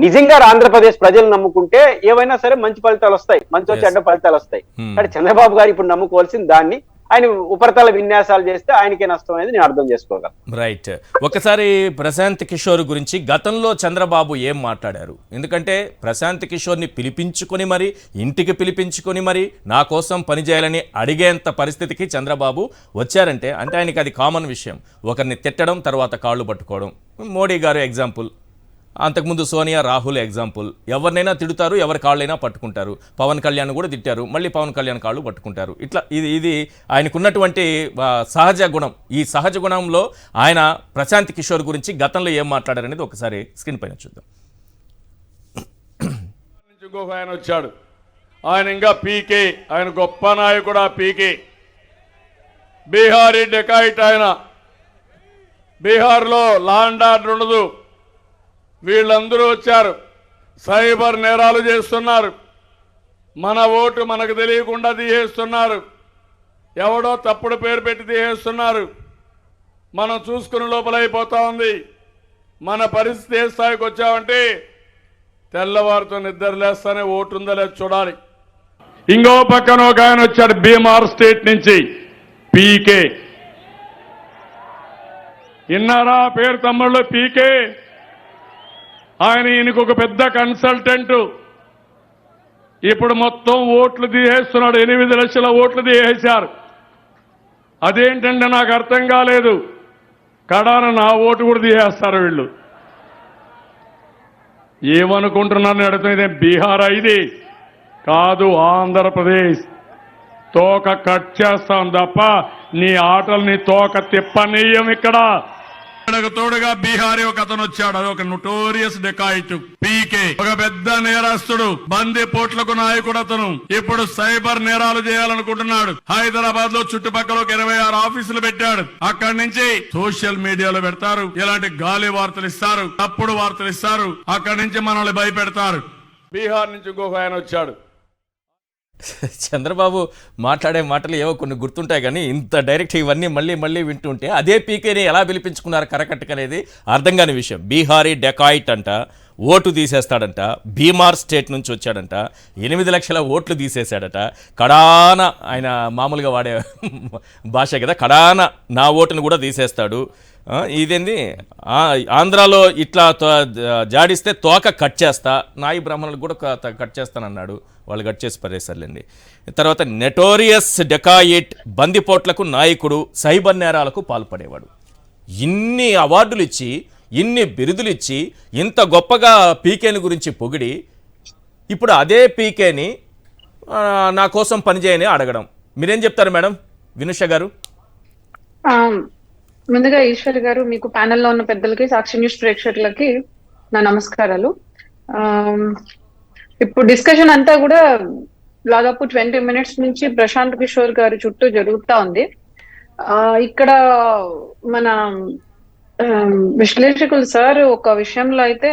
Speaker 3: నిజంగా ఆంధ్రప్రదేశ్ ప్రజలు నమ్ముకుంటే ఏవైనా సరే మంచి ఫలితాలు వస్తాయి, మంచి వచ్చి చెడ్డ ఫలితాలు వస్తాయి. కానీ చంద్రబాబు గారు ఇప్పుడు నమ్ముకోవాల్సింది దాన్ని. ఆయన ఉపరితల విన్యాసాలు చేస్తే ఆయనకే నష్టం అనేది నేను అర్థం చేసుకోగలను.
Speaker 1: రైట్. ఒకసారి ప్రశాంత్ కిషోర్ గురించి గతంలో చంద్రబాబు ఏం మాట్లాడారు? ఎందుకంటే ప్రశాంత్ కిషోర్ని పిలిపించుకొని మరి ఇంటికి పిలిపించుకొని మరి నా కోసం పనిచేయాలని అడిగేంత పరిస్థితికి చంద్రబాబు వచ్చారంటే అంటే ఆయనకి అది కామన్ విషయం. ఒకరిని తిట్టడం, తర్వాత కాళ్ళు పట్టుకోవడం. మోడీ గారు ఎగ్జాంపుల్, అంతకుముందు సోనియా, రాహుల్ ఎగ్జాంపుల్. ఎవరినైనా తిడుతారు, ఎవరి కాళ్ళైనా పట్టుకుంటారు. పవన్ కళ్యాణ్ కూడా తిట్టారు, మళ్ళీ పవన్ కళ్యాణ్ కాళ్ళు పట్టుకుంటారు. ఇట్లా ఇది ఆయనకున్నటువంటి సహజ గుణం. ఈ సహజ గుణంలో ఆయన ప్రశాంత్ కిషోర్ గురించి గతంలో ఏం మాట్లాడారనేది ఒకసారి స్క్రీన్ పైన చూద్దాం.
Speaker 4: ఇంకొక ఆయన వచ్చాడు, ఆయన ఇంకా పీకే, ఆయన గొప్ప నాయకుడు. ఆ పీకే బీహారీ డెకాయిట్. ఆయన బీహార్లో లా అండ్ ఆర్డర్ ఉండదు. వీళ్ళందరూ వచ్చారు, సైబర్ నేరాలు చేస్తున్నారు, మన ఓటు మనకు తెలియకుండా తీసేస్తున్నారు, ఎవడో తప్పుడు పేరు పెట్టి తీసేస్తున్నారు. మనం చూసుకుని లోపలైపోతా ఉంది. మన పరిస్థితి ఏ స్థాయికి వచ్చామంటే తెల్లవారితో నిద్ర లేస్తానే ఓటు ఉందా లేదు చూడాలి. ఇంకో పక్కన ఒక ఆయన వచ్చాడు బీహార్ స్టేట్ నుంచి, పీకే. విన్నారా పేరు తమ్ముళ్ళు? పీకే. ఆయన ఈయనకు ఒక పెద్ద కన్సల్టెంట్. ఇప్పుడు మొత్తం ఓట్లు తీసేస్తున్నాడు. 8 లక్షల ఓట్లు తీసేశారు. అదేంటంటే నాకు అర్థం కాలేదు. కడాన నా ఓటు కూడా తీసేస్తారు వీళ్ళు. ఏమనుకుంటున్నాను అడుగుతుంది. బీహార్ ఇది కాదు, ఆంధ్రప్రదేశ్. తోక కట్ చేస్తాం తప్ప నీ ఆటల్ని తోక తిప్పనీయం ఇక్కడ. తోడుగా బీహారీ ఒక అతను వచ్చాడు, అది ఒక నోటోరియస్ డెకాయిట్, పీకే. ఒక పెద్ద నేరస్తుడు, బంది పోట్లకు నాయకుడు అతను. ఇప్పుడు సైబర్ నేరాలు చేయాలనుకుంటున్నాడు. హైదరాబాద్ లో చుట్టుపక్కల 26 ఆఫీసులు పెట్టాడు. అక్కడి నుంచి సోషల్ మీడియాలో పెడతారు, ఇలాంటి గాలి వార్తలు ఇస్తారు, తప్పుడు వార్తలు ఇస్తారు. అక్కడి నుంచి మనల్ని భయపెడతారు. బీహార్ నుంచి ఇంకొక ఆయన వచ్చాడు.
Speaker 1: చంద్రబాబు మాట్లాడే మాటలు ఏవో కొన్ని గుర్తుంటాయి, కానీ ఇంత డైరెక్ట్ ఇవన్నీ మళ్ళీ వింటుంటే అదే పీకేని ఎలా పిలిపించుకున్నారు కరకట్టుకనేది అర్థం కాని విషయం. బీహారీ డెకాయిట్ అంట, ఓటు తీసేస్తాడంట, బీహార్ స్టేట్ నుంచి వచ్చాడంట, 8 లక్షల ఓట్లు తీసేశాడట. కడాన ఆయన మామూలుగా వాడే భాష కదా, కడాన నా ఓటును కూడా తీసేస్తాడు. ఇదేంది ఆంధ్రాలో ఇట్లా జాడిస్తే తోక కట్ చేస్తా, నాయి బ్రాహ్మణులు కూడా కట్ చేస్తానన్నాడు. వాళ్ళు కట్ చేసి పరేసారులేండి. తర్వాత నెటోరియస్ డెకాయిట్, బందిపోట్లకు నాయకుడు, సైబర్ నేరాలకు పాల్పడేవాడు. ఇన్ని అవార్డులు ఇచ్చి, ఇన్ని బిరుదులు ఇచ్చి, ఇంత గొప్పగా పీకేని గురించి పొగిడి, ఇప్పుడు అదే పీకేని నా కోసం పనిచేయని అడగడం. మీరేం చెప్తారు మేడం వినుష గారు?
Speaker 5: ముందుగా ఈశ్వర్ గారు, మీకు ప్యానెల్లో ఉన్న పెద్దలకి, సాక్షి న్యూస్ ప్రేక్షకులకి నా నమస్కారాలు. ఇప్పుడు డిస్కషన్ అంతా కూడా దాదాపు 20 minutes నుంచి ప్రశాంత్ కిషోర్ గారి చుట్టూ జరుగుతా ఉంది. ఇక్కడ మన విశ్లేషకులు సార్ ఒక విషయంలో అయితే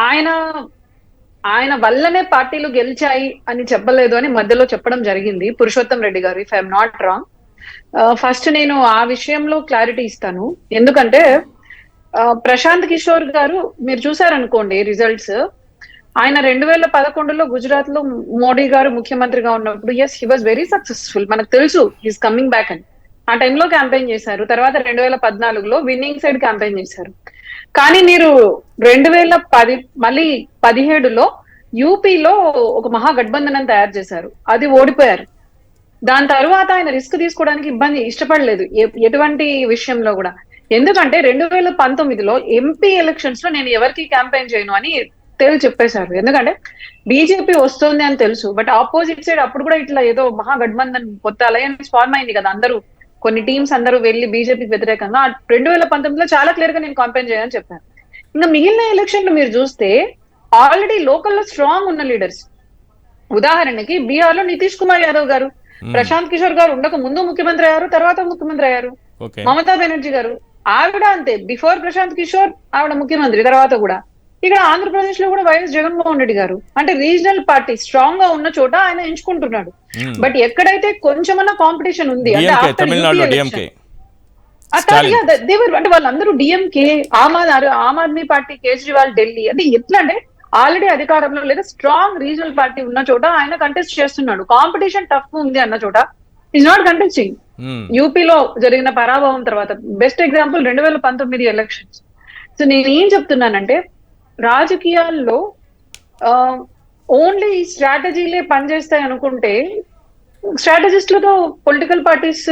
Speaker 5: ఆయన వల్లనే పార్టీలు గెలిచాయి అని చెప్పలేదు అని మధ్యలో చెప్పడం జరిగింది పురుషోత్తం రెడ్డి గారు, if I'm not wrong. First నేను ఆ విషయంలో క్లారిటీ ఇస్తాను. ఎందుకంటే ప్రశాంత్ కిషోర్ గారు మీరు చూసారనుకోండి రిజల్ట్స్, ఆయన 2011లో గుజరాత్ లో మోడీ గారు ముఖ్యమంత్రిగా ఉన్నప్పుడు as he was very successful, మనకు తెలుసు హీస్ కమింగ్ బ్యాక్ అని. ఆ టైంలో క్యాంపెయిన్ చేశారు. తర్వాత 2014లో విన్నింగ్ సైడ్ క్యాంపెయిన్ చేశారు. కానీ మీరు 2010 మళ్ళీ 17లో యూపీలో ఒక మహాగఠబంధనం తయారు చేశారు, అది ఓడిపోయారు. దాని తర్వాత ఆయన రిస్క్ తీసుకోవడానికి ఇష్టపడలేదు ఎటువంటి విషయంలో కూడా. ఎందుకంటే 2019లో ఎంపీ ఎలక్షన్స్ లో నేను ఎవరికి క్యాంపెయిన్ చేయను అని చెప్పేశారు. ఎందుకంటే బీజేపీ వస్తుంది అని తెలుసు, బట్ ఆపోజిట్ సైడ్ అప్పుడు కూడా ఇట్లా ఏదో మహాగఠబంధన్ కొత్త అలయన్స్ ఫార్మ్ అయింది కదా, అందరూ కొన్ని టీమ్స్ అందరూ వెళ్ళి బీజేపీకి వ్యతిరేకంగా 2019లో చాలా క్లియర్ గా నేను క్యాంపెయిన్ చేయని చెప్పాను. ఇంకా మిగిలిన ఎలక్షన్లు మీరు చూస్తే ఆల్రెడీ లోకల్లో స్ట్రాంగ్ ఉన్న లీడర్స్, ఉదాహరణకి బీహార్ లో నితీష్ కుమార్ యాదవ్ గారు, ప్రశాంత్ కిషోర్ గారు ఉండక ముందు ముఖ్యమంత్రి అయ్యారు, తర్వాత ముఖ్యమంత్రి అయ్యారు. మమతా బెనర్జీ గారు ఆవిడ అంతే, బిఫోర్ ప్రశాంత్ కిషోర్ ఆవిడ ముఖ్యమంత్రి, తర్వాత కూడా ఇక్కడ ఆంధ్రప్రదేశ్ లో కూడా వైఎస్ జగన్మోహన్ రెడ్డి గారు అంటే రీజనల్ పార్టీ స్ట్రాంగ్ గా ఉన్న చోట ఆయన ఎంచుకుంటున్నాడు. బట్ ఎక్కడైతే కొంచెమన్నా కాంపిటీషన్ ఉంది అంటే
Speaker 1: DMK,
Speaker 5: after
Speaker 1: తమిళనాడులో
Speaker 5: UP
Speaker 1: DMK.
Speaker 5: election, అంటే వాళ్ళందరూ డిఎంకే, ఆమ్ ఆద్మీ పార్టీ, కేజ్రీవాల్ ఢిల్లీ, అంటే ఎట్లా అంటే ఆల్రెడీ అధికారంలో లేదా స్ట్రాంగ్ రీజనల్ పార్టీ ఉన్న చోట ఆయన కంటెస్ట్ చేస్తున్నాడు. కాంపిటీషన్ టఫ్ ఉంది అన్న చోట ఈజ్ నాట్ కంటెస్టింగ్. యూపీలో జరిగిన పరాభవం తర్వాత బెస్ట్ ఎగ్జాంపుల్ 2019 ఎలక్షన్స్. సో నేను ఏం చెప్తున్నానంటే రాజకీయాల్లో ఓన్లీ స్ట్రాటజీలే పనిచేస్తాయి అనుకుంటే స్ట్రాటజిస్టులతో పొలిటికల్ పార్టీస్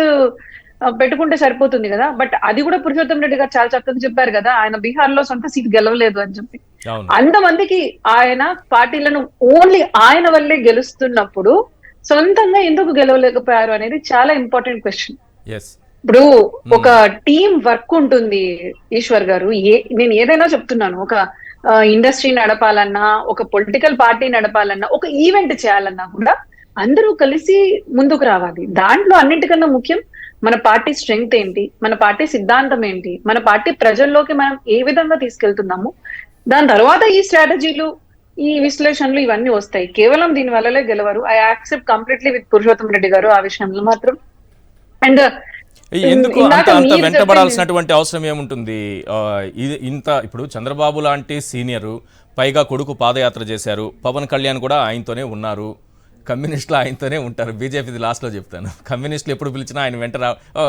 Speaker 5: పెట్టుకుంటే సరిపోతుంది కదా. బట్ అది కూడా పురుషోత్తం రెడ్డి గారు చాలా చక్కగా చెప్పారు కదా, ఆయన బీహార్ లో సొంత సీట్ గెలవలేదు అని చెప్పి. అంతమందికి ఆయన పార్టీలను ఓన్లీ ఆయన వల్లే గెలుస్తున్నప్పుడు సొంతంగా ఎందుకు గెలవలేకపోయారు అనేది చాలా ఇంపార్టెంట్ క్వశ్చన్. ఇప్పుడు ఒక టీం వర్క్ ఉంటుంది ఈశ్వర్ గారు. నేను ఏదైనా చెప్తున్నాను, ఒక ఇండస్ట్రీ నడపాలన్నా, ఒక పొలిటికల్ పార్టీ నడపాలన్నా, ఒక ఈవెంట్ చేయాలన్నా కూడా అందరూ కలిసి ముందుకు రావాలి. దాంట్లో అన్నిటికన్నా ముఖ్యం మన పార్టీ స్ట్రెంగ్త్ ఏంటి, మన పార్టీ సిద్ధాంతం ఏంటి, మన పార్టీ ప్రజల్లోకి మనం ఏ విధంగా తీసుకెళ్తున్నాము, దాని తర్వాత ఈ స్ట్రాటజీలు, ఈ విశ్లేషణలు ఇవన్నీ వస్తాయి. కేవలం దీని వల్లలే గెలవరు. I accept completely with Purushottam Reddy garu ఆ విషయంలో మాత్రం. అండ్
Speaker 1: ఎందుకు అంత వెంటబడాల్సినటువంటి అవసరం ఏముంటుంది? ఇంత ఇప్పుడు చంద్రబాబు లాంటి సీనియరు, పైగా కొడుకు పాదయాత్ర చేశారు, పవన్ కళ్యాణ్ కూడా ఆయనతోనే ఉన్నారు, కమ్యూనిస్టులు ఆయనతోనే ఉంటారు. బీజేపీది లాస్ట్లో చెప్తాను. కమ్యూనిస్టులు ఎప్పుడు పిలిచినా ఆయన వెంట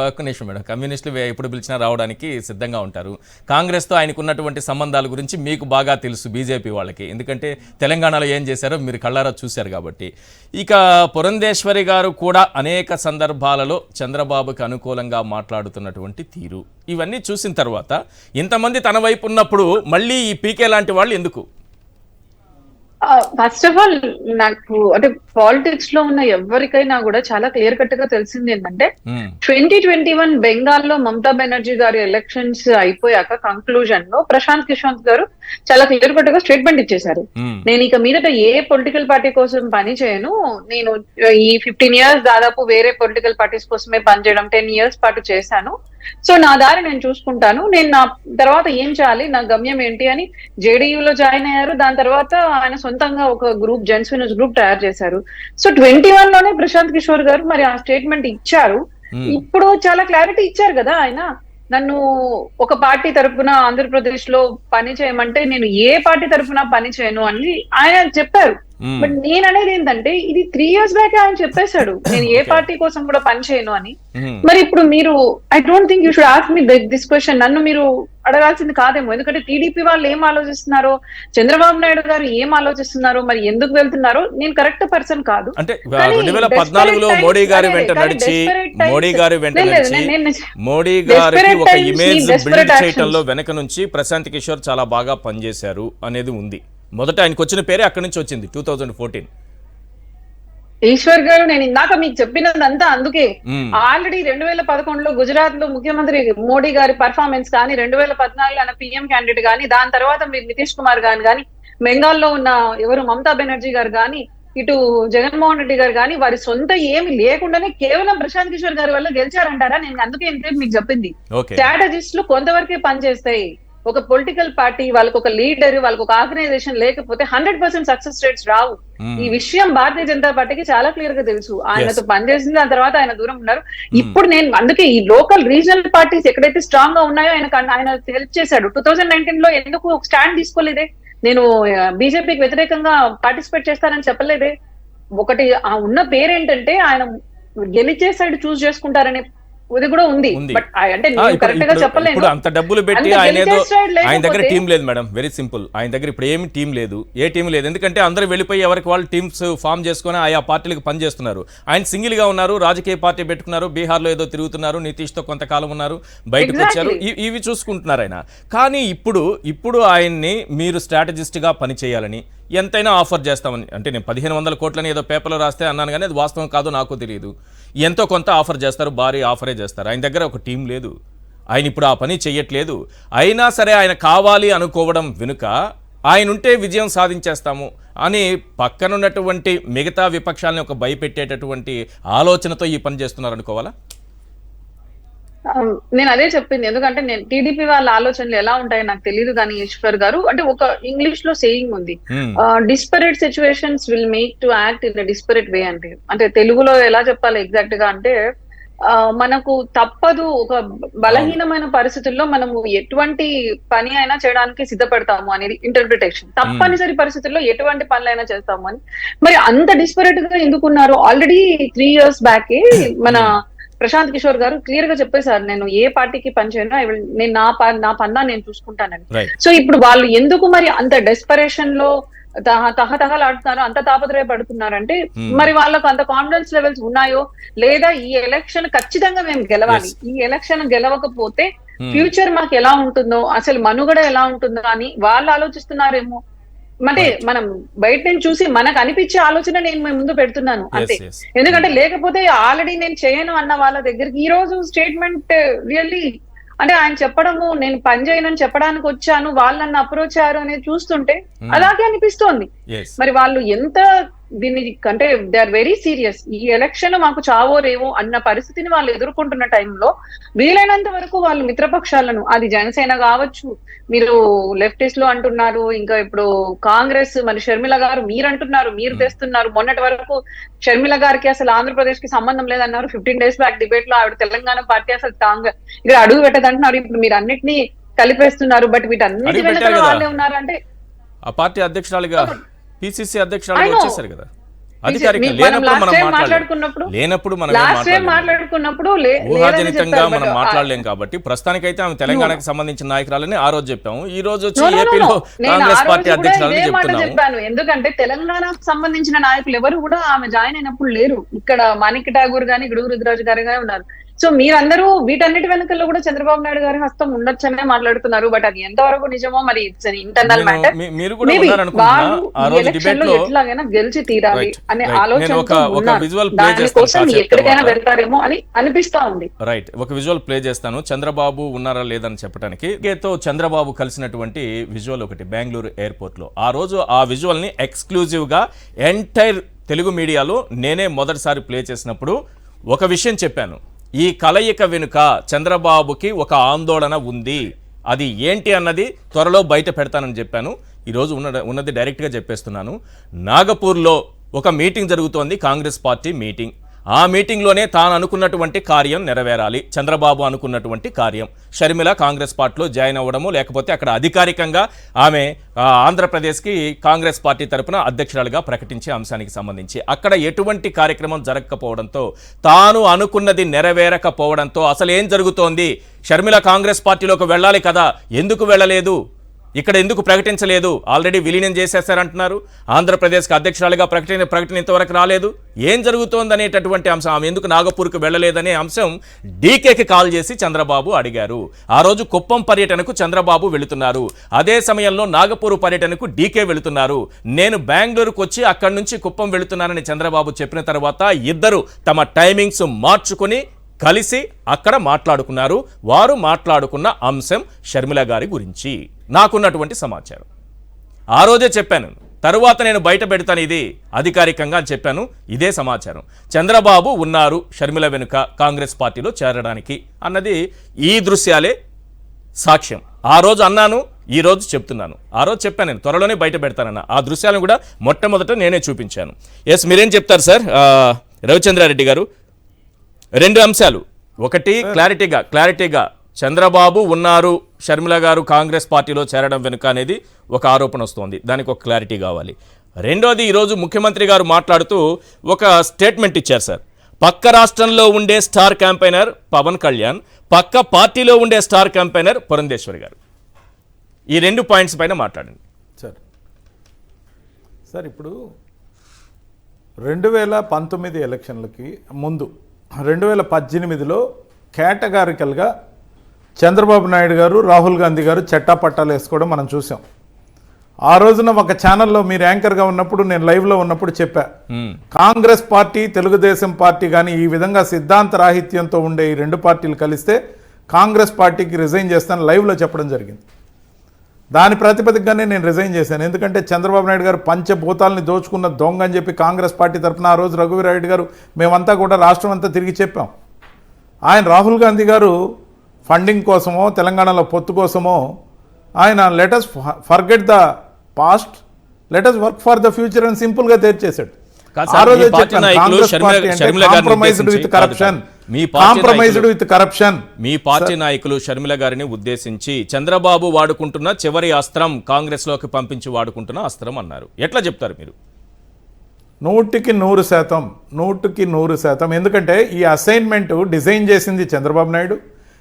Speaker 1: ఒక్క నిమిషం మేడం, కమ్యూనిస్టులు ఎప్పుడు పిలిచినా రావడానికి సిద్ధంగా ఉంటారు. కాంగ్రెస్తో ఆయనకు ఉన్నటువంటి సంబంధాల గురించి మీకు బాగా తెలుసు బీజేపీ వాళ్ళకి, ఎందుకంటే తెలంగాణలో ఏం చేశారో మీరు కళ్ళారా చూశారు కాబట్టి. ఇక పురంధేశ్వరి గారు కూడా అనేక సందర్భాలలో చంద్రబాబుకి అనుకూలంగా మాట్లాడుతున్నటువంటి తీరు, ఇవన్నీ చూసిన తర్వాత ఇంతమంది తన వైపు ఉన్నప్పుడు మళ్ళీ ఈ పీకే లాంటి వాళ్ళు ఎందుకు?
Speaker 5: ఫస్ట్ ఆఫ్ ఆల్ నాకు అంటే పాలిటిక్స్ లో ఉన్న ఎవరికైనా కూడా చాలా క్లియర్ కట్ గా తెలిసింది ఏంటంటే 2021 బెంగాల్లో మమతా బెనర్జీ గారి ఎలక్షన్స్ అయిపోయాక కంక్లూజన్ లో ప్రశాంత్ కిషోర్ గారు చాలా క్లియర్ కట్ గా స్టేట్మెంట్ ఇచ్చేశారు. నేను ఇక మీదట ఏ పొలిటికల్ పార్టీ కోసం పని చేయను, నేను ఈ 15 years దాదాపు వేరే పొలిటికల్ పార్టీస్ కోసమే పనిచేయడం 10 years పాటు చేశాను. సో నా దారి నేను చూసుకుంటాను, నేను నా తర్వాత ఏం చేయాలి, నా గమ్యం ఏంటి అని జేడీయూలో జాయిన్ అయ్యారు. దాని తర్వాత ఆయన సొంతంగా ఒక గ్రూప్, జెన్స్వినస్ గ్రూప్ తయారు చేశారు. సో 21 లోనే ప్రశాంత్ కిషోర్ గారు మరి ఆ స్టేట్మెంట్ ఇచ్చారు. ఇప్పుడు చాలా క్లారిటీ ఇచ్చారు కదా ఆయన, నన్ను ఒక పార్టీ తరఫున ఆంధ్రప్రదేశ్ లో పని చేయమంటే నేను ఏ పార్టీ తరఫున పని చేయను అని ఆయన చెప్పారు. బట్ నేను అనేది ఏంటంటే ఇది 3 years బ్యాక్ ఆయన చెప్పేశాడు, నేను ఏ పార్టీ కోసం కూడా పని చేయను అని. మరి ఇప్పుడు మీరు I don't think you should ask me this question. నన్ను మీరు అడగాల్సింది కాదేమో, ఎందుకంటే టీడీపీ వాళ్ళు ఏం ఆలోచిస్తున్నారో, చంద్రబాబు నాయుడు గారు ఏం ఆలోచిస్తున్నారో, మరి ఎందుకు వెళ్తున్నారో నేను కరెక్ట్ పర్సన్ కాదు.
Speaker 1: అంటే 2014లో మోడీ గారి వెంట నడిచి మోడీ గారికి ఒక ఇమేజ్ బిల్డ్ చేయడంలో వెనక నుంచి ప్రశాంత్ కిషోర్ చాలా బాగా పనిచేశారు అనేది ఉంది. మొదట ఆయనకు వచ్చిన పేరే అక్కడి నుంచి వచ్చింది 2014.
Speaker 5: ఈశ్వర్ గారు నేను ఇందాక మీకు చెప్పినదంతా అందుకే. ఆల్రెడీ 2011లో గుజరాత్ లో ముఖ్యమంత్రి మోడీ గారి పర్ఫార్మెన్స్ కానీ, 2014 ఆయన పిఎం క్యాండిడేట్ కానీ, దాని తర్వాత మీరు నితీష్ కుమార్ గారు కానీ, బెంగాల్లో ఉన్న ఎవరు మమతా బెనర్జీ గారు కానీ, ఇటు జగన్మోహన్ రెడ్డి గారు కానీ, వారి సొంత ఏమి లేకుండానే కేవలం ప్రశాంత్ కిషోర్ గారి వల్ల గెలిచారంటారా? నేను అందుకే ఇంతేపు మీకు చెప్పింది, స్ట్రాటజిస్టులు కొంతవరకే పనిచేస్తాయి. ఒక పొలిటికల్ పార్టీ వాళ్ళకి ఒక లీడర్, వాళ్ళకి ఒక ఆర్గనైజేషన్ లేకపోతే 100% సక్సెస్ రేట్స్ రావు. ఈ విషయం భారతీయ జనతా పార్టీకి చాలా క్లియర్ గా తెలుసు. ఆయనతో పనిచేసింది, దాని తర్వాత ఆయన దూరం ఉన్నారు. ఇప్పుడు నేను అందుకే ఈ లోకల్ రీజనల్ పార్టీస్ ఎక్కడైతే స్ట్రాంగ్ గా ఉన్నాయో ఆయన హెల్ప్ చేశాడు. 2019 లో ఎందుకు ఒక స్టాండ్ తీసుకోలేదే? నేను బీజేపీకి వ్యతిరేకంగా పార్టిసిపేట్ చేస్తానని చెప్పలేదే. ఒకటి ఆ ఉన్న పేరేంటంటే ఆయన గెలిచే సైడ్ చూస్ చేసుకుంటారనే ఇది కూడా ఉంది. బట్ అంటే కరెక్ట్ గా చెప్పలేను.
Speaker 1: అంత డబ్బులు పెట్టి ఆయన దగ్గర టీం లేదు మేడం, వెరీ సింపుల్. ఆయన దగ్గర ఇప్పుడు ఏమి టీం లేదు, ఏ టీం లేదు. ఎందుకంటే అందరూ వెళ్ళిపోయి ఎవరికి వాళ్ళు టీమ్స్ ఫామ్ చేసుకుని ఆయా పార్టీలకు పనిచేస్తున్నారు. ఆయన సింగిల్ గా ఉన్నారు, రాజకీయ పార్టీ పెట్టుకున్నారు, బీహార్లో ఏదో తిరుగుతున్నారు, నితీష్ తో కొంతకాలం ఉన్నారు, బయటకు వచ్చారు, ఇవి చూసుకుంటున్నారు ఆయన. కానీ ఇప్పుడు ఆయన్ని మీరు స్ట్రాటజిస్ట్ గా పని చేయాలని ఎంతైనా ఆఫర్ చేస్తామని, అంటే నేను 1500 కోట్లని ఏదో పేపర్లో రాస్తే అన్నాను, కానీ అది వాస్తవం కాదో నాకు తెలియదు. ఎంతో కొంత ఆఫర్ చేస్తారు, భారీ ఆఫరే చేస్తారు. ఆయన దగ్గర ఒక టీం లేదు, ఆయన ఇప్పుడు ఆ పని చెయ్యట్లేదు. అయినా సరే ఆయన కావాలి అనుకోవడం వెనుక ఆయన ఉంటే విజయం సాధించేస్తాము అని పక్కనున్నటువంటి మిగతా విపక్షాలని ఒక భయపెట్టేటటువంటి ఆలోచనతో ఈ పని చేస్తున్నారు అనుకోవాలా?
Speaker 5: నేను అదే చెప్పింది. ఎందుకంటే నేను టీడీపీ వాళ్ళ ఆలోచనలు ఎలా ఉంటాయో నాకు తెలియదు, కానీ ఈశ్వర్ గారు అంటే ఒక ఇంగ్లీష్ లో సేయింగ్ ఉంది, desperate situations will make to act in desperate way అంటే తెలుగులో ఎలా చెప్పాలి ఎగ్జాక్ట్ గా అంటే మనకు తప్పదు, ఒక బలహీనమైన పరిస్థితుల్లో మనము ఎటువంటి పని అయినా చేయడానికి సిద్ధపడతాము అనేది ఇంటర్ప్రిటేషన్. తప్పనిసరి పరిస్థితుల్లో ఎటువంటి పనులైనా చేస్తాము అని. మరి అంత డిస్పరేట్ గా ఎందుకున్నారు? ఆల్రెడీ 3 years బ్యాకే మన ప్రశాంత్ కిషోర్ గారు క్లియర్ గా చెప్పేశారు, నేను ఏ పార్టీకి పనిచేయను, నేను నా పన్నా నేను చూసుకుంటానని. సో ఇప్పుడు వాళ్ళు ఎందుకు మరి అంత డెస్పరేషన్ లో తహతహలాడుతున్నారు, అంత తాపత్రయపడుతున్నారంటే మరి వాళ్ళకు అంత కాన్ఫిడెన్స్ లెవెల్స్ ఉన్నాయో లేదా, ఈ ఎలక్షన్ ఖచ్చితంగా మేము గెలవాలి, ఈ ఎలక్షన్ గెలవకపోతే ఫ్యూచర్ మాకు ఎలా ఉంటుందో, అసలు మనుగడ ఎలా ఉంటుందో అని వాళ్ళు ఆలోచిస్తున్నారేమో. అంటే మనం బయట నుంచి చూసి మనకు అనిపించే ఆలోచన నేను ముందు పెడుతున్నాను అంతే. ఎందుకంటే లేకపోతే ఆల్రెడీ నేను చేయను అన్న వాళ్ళ దగ్గరికి ఈ రోజు స్టేట్మెంట్ రియల్లీ అంటే ఆయన చెప్పడము, నేను పని చేయనని చెప్పడానికి వచ్చాను, వాళ్ళు నన్ను అప్రోచ్ అయ్యారు అనేది చూస్తుంటే అలాగే అనిపిస్తోంది. మరి వాళ్ళు ఎంత దీన్ని అంటే దే ఆర్ వెరీ సీరియస్, ఈ ఎలక్షన్ మాకు చావో రేవో అన్న పరిస్థితిని వాళ్ళు ఎదుర్కొంటున్న టైంలో వీలైనంత వరకు వాళ్ళు మిత్రపక్షాలను, అది జనసేన కావచ్చు, మీరు లెఫ్టిస్ట్ లో అంటున్నారు, ఇంకా ఇప్పుడు కాంగ్రెస్, మరి షర్మిల గారు మీరు అంటున్నారు, మీరు తెస్తున్నారు. మొన్నటి వరకు షర్మిల గారికి అసలు ఆంధ్రప్రదేశ్ కి సంబంధం లేదన్నారు, 15 days బ్యాక్ డిబేట్ లో ఆవిడ తెలంగాణ పార్టీ అసలు ఇక్కడ అడుగు పెట్టదంటున్నారు. ఇప్పుడు మీరు అన్నిటినీ కలిపేస్తున్నారు, బట్ వీటన్నిటి వెనకాల వాళ్ళే ఉన్నారు. అంటే
Speaker 1: ఆ పార్టీ అధ్యక్షురాలుగా పిసిసి అధ్యక్షురాలుగా వచ్చేసారు కదా, ఊహాజనితంగా మనం మాట్లాడలేం కాబట్టి ప్రస్తుతానికైతే ఆమె తెలంగాణకు సంబంధించిన నాయకురాలని ఆ రోజు చెప్పాము. ఈ రోజు వచ్చి ఏపీలో కాంగ్రెస్ పార్టీ అధ్యక్షురాలని చెప్తున్నాము.
Speaker 5: ఎందుకంటే తెలంగాణకు సంబంధించిన నాయకులు ఎవరు కూడా ఆమె జాయిన్ అయినప్పుడు లేరు. ఇక్కడ మాణిక్య ఠాగూర్ గాని, గిడుగు రుద్రరాజు గారు ఉన్నారు. సో మీరందరూ వీటన్నిటి వెనుకల్లో కూడా చంద్రబాబు నాయుడు గారి హస్తం ఉండొచ్చనే మాట్లాడుతున్నారు. బట్ అది ఎంతవరకు నిజమో మరి ఇంటర్నల్ మ్యాటర్. ఎట్లాగైనా గెలిచి తీరాలి అనే ఆలోచన దానికోసం ఎక్కడికైనా వెళ్తారేమో అని అనిపిస్తా ఉంది.
Speaker 1: రైట్, ఒక విజువల్ ప్లే చేస్తాను, చంద్రబాబు ఉన్నారా లేదని చెప్పడానికి. తో చంద్రబాబు కలిసినటువంటి విజువల్ ఒకటి బెంగళూరు ఎయిర్పోర్ట్ లో. ఆ రోజు ఆ విజువల్ ని ఎక్స్క్లూజివ్ గా ఎంటైర్ తెలుగు మీడియాలో నేనే మొదటిసారి ప్లే చేసినప్పుడు ఒక విషయం చెప్పాను, ఈ కలయిక వెనుక చంద్రబాబుకి ఒక ఆందోళన ఉంది, అది ఏంటి అన్నది త్వరలో బయట పెడతానని చెప్పాను. ఈరోజు ఉన్నది డైరెక్ట్గా చెప్పేస్తున్నాను. నాగపూర్లో ఒక మీటింగ్ జరుగుతోంది, కాంగ్రెస్ పార్టీ మీటింగ్. ఆ మీటింగ్లోనే తాను అనుకున్నటువంటి కార్యం నెరవేరాలి, చంద్రబాబు అనుకున్నటువంటి కార్యం. షర్మిల కాంగ్రెస్ పార్టీలో జాయిన్ అవ్వడము, లేకపోతే అక్కడ అధికారికంగా ఆమె ఆంధ్రప్రదేశ్కి కాంగ్రెస్ పార్టీ తరఫున అధ్యక్షురాలుగా ప్రకటించే అంశానికి సంబంధించి అక్కడ ఎటువంటి కార్యక్రమం జరగకపోవడంతో, తాను అనుకున్నది నెరవేరకపోవడంతో అసలు ఏం జరుగుతోంది, షర్మిల కాంగ్రెస్ పార్టీలోకి వెళ్ళాలి కదా, ఎందుకు వెళ్ళలేదు, ఇక్కడ ఎందుకు ప్రకటించలేదు, ఆల్రెడీ విలీనం చేసేస్తారంటున్నారు, ఆంధ్రప్రదేశ్కి అధ్యక్షురాలుగా ప్రకటన ఇంతవరకు రాలేదు, ఏం జరుగుతోంది అనేటటువంటి అంశం, ఆమె ఎందుకు నాగపూర్కు వెళ్ళలేదనే అంశం డీకేకి కాల్ చేసి చంద్రబాబు అడిగారు. ఆ రోజు కుప్పం పర్యటనకు చంద్రబాబు వెళుతున్నారు, అదే సమయంలో నాగపూర్ పర్యటనకు డీకే వెళుతున్నారు. నేను బెంగళూరుకు వచ్చి అక్కడి నుంచి కుప్పం వెళుతున్నానని చంద్రబాబు చెప్పిన తర్వాత ఇద్దరు తమ టైమింగ్స్ మార్చుకుని కలిసి అక్కడ మాట్లాడుకున్నారు. వారు మాట్లాడుకున్న అంశం షర్మిల గారి గురించి నాకున్నటువంటి సమాచారం. ఆ రోజే చెప్పాను, తరువాత నేను బయట పెడతాను ఇది అధికారికంగా అని చెప్పాను. ఇదే సమాచారం, చంద్రబాబు ఉన్నారు షర్మిల వెనుక కాంగ్రెస్ పార్టీలో చేరడానికి అన్నది ఈ దృశ్యాలే సాక్ష్యం. ఆ రోజు అన్నాను, ఈ రోజు చెప్తున్నాను. ఆ రోజు చెప్పాను నేను త్వరలోనే బయట పెడతానన్న ఆ దృశ్యాలను కూడా మొట్టమొదట నేనే చూపించాను. ఎస్, మీరేం చెప్తారు సార్? రవిచంద్రారెడ్డి గారు, 2 అంశాలు. ఒకటి క్లారిటీగా చంద్రబాబు ఉన్నారు, షర్మిల గారు కాంగ్రెస్ పార్టీలో చేరడం వెనుక అనేది ఒక ఆరోపణ వస్తోంది, దానికి ఒక క్లారిటీ కావాలి. రెండోది, ఈరోజు ముఖ్యమంత్రి గారు మాట్లాడుతూ ఒక స్టేట్మెంట్ ఇచ్చారు సార్. పక్క రాష్ట్రంలో ఉండే స్టార్ క్యాంపెయినర్ పవన్ కళ్యాణ్, పక్క పార్టీలో ఉండే స్టార్ క్యాంపెయినర్ పురంధేశ్వరి గారు. ఈ 2 పాయింట్స్ పైన మాట్లాడండి
Speaker 2: సార్. ఇప్పుడు 2019 ఎలక్షన్లకి ముందు 2018లో కేటగారికల్గా చంద్రబాబు నాయుడు గారు, రాహుల్ గాంధీ గారు చట్టాపట్టాలు వేసుకోవడం మనం చూసాం. ఆ రోజున ఒక ఛానల్లో మీరు యాంకర్గా ఉన్నప్పుడు, నేను లైవ్లో ఉన్నప్పుడు చెప్పా, కాంగ్రెస్ పార్టీ, తెలుగుదేశం పార్టీ కానీ ఈ విధంగా సిద్ధాంత రాహిత్యంతో ఉండే ఈ 2 పార్టీలు కలిస్తే కాంగ్రెస్ పార్టీకి రిజైన్ చేస్తాను లైవ్లో చెప్పడం జరిగింది. దాని ప్రాతిపదికగానే నేను రిజైన్ చేశాను. ఎందుకంటే చంద్రబాబు నాయుడు గారు పంచభూతాలని దోచుకున్న దొంగ అని చెప్పి కాంగ్రెస్ పార్టీ తరఫున ఆ రోజు రఘువీరారెడ్డి గారు, మేమంతా కూడా రాష్ట్రం అంతా తిరిగి చెప్పాం. ఆయన రాహుల్ గాంధీ గారు ఫండింగ్ కోసమో తెలంగాణలో పొత్తు కోసమో ఆయన let's forget the past, let's work for the future అని సింపుల్గా తెరిచేశాడు.
Speaker 1: కాదు సార్, మీ పార్టీ నాయకులు
Speaker 2: compromised with corruption, compromised with corruption. మీ
Speaker 1: పార్టీ నాయకులు షర్మిల గారిని ఉద్దేశించి చంద్రబాబు వాడుకుంటున్న చివరి అస్త్రం కాంగ్రెస్ లోకి పంపించి వాడుకుంటున్న అస్త్రం అన్నారు. ఎట్లా చెప్తారు మీరు?
Speaker 2: 100% ఎందుకంటే ఈ అసైన్మెంట్ డిజైన్ చేసింది చంద్రబాబు నాయుడు,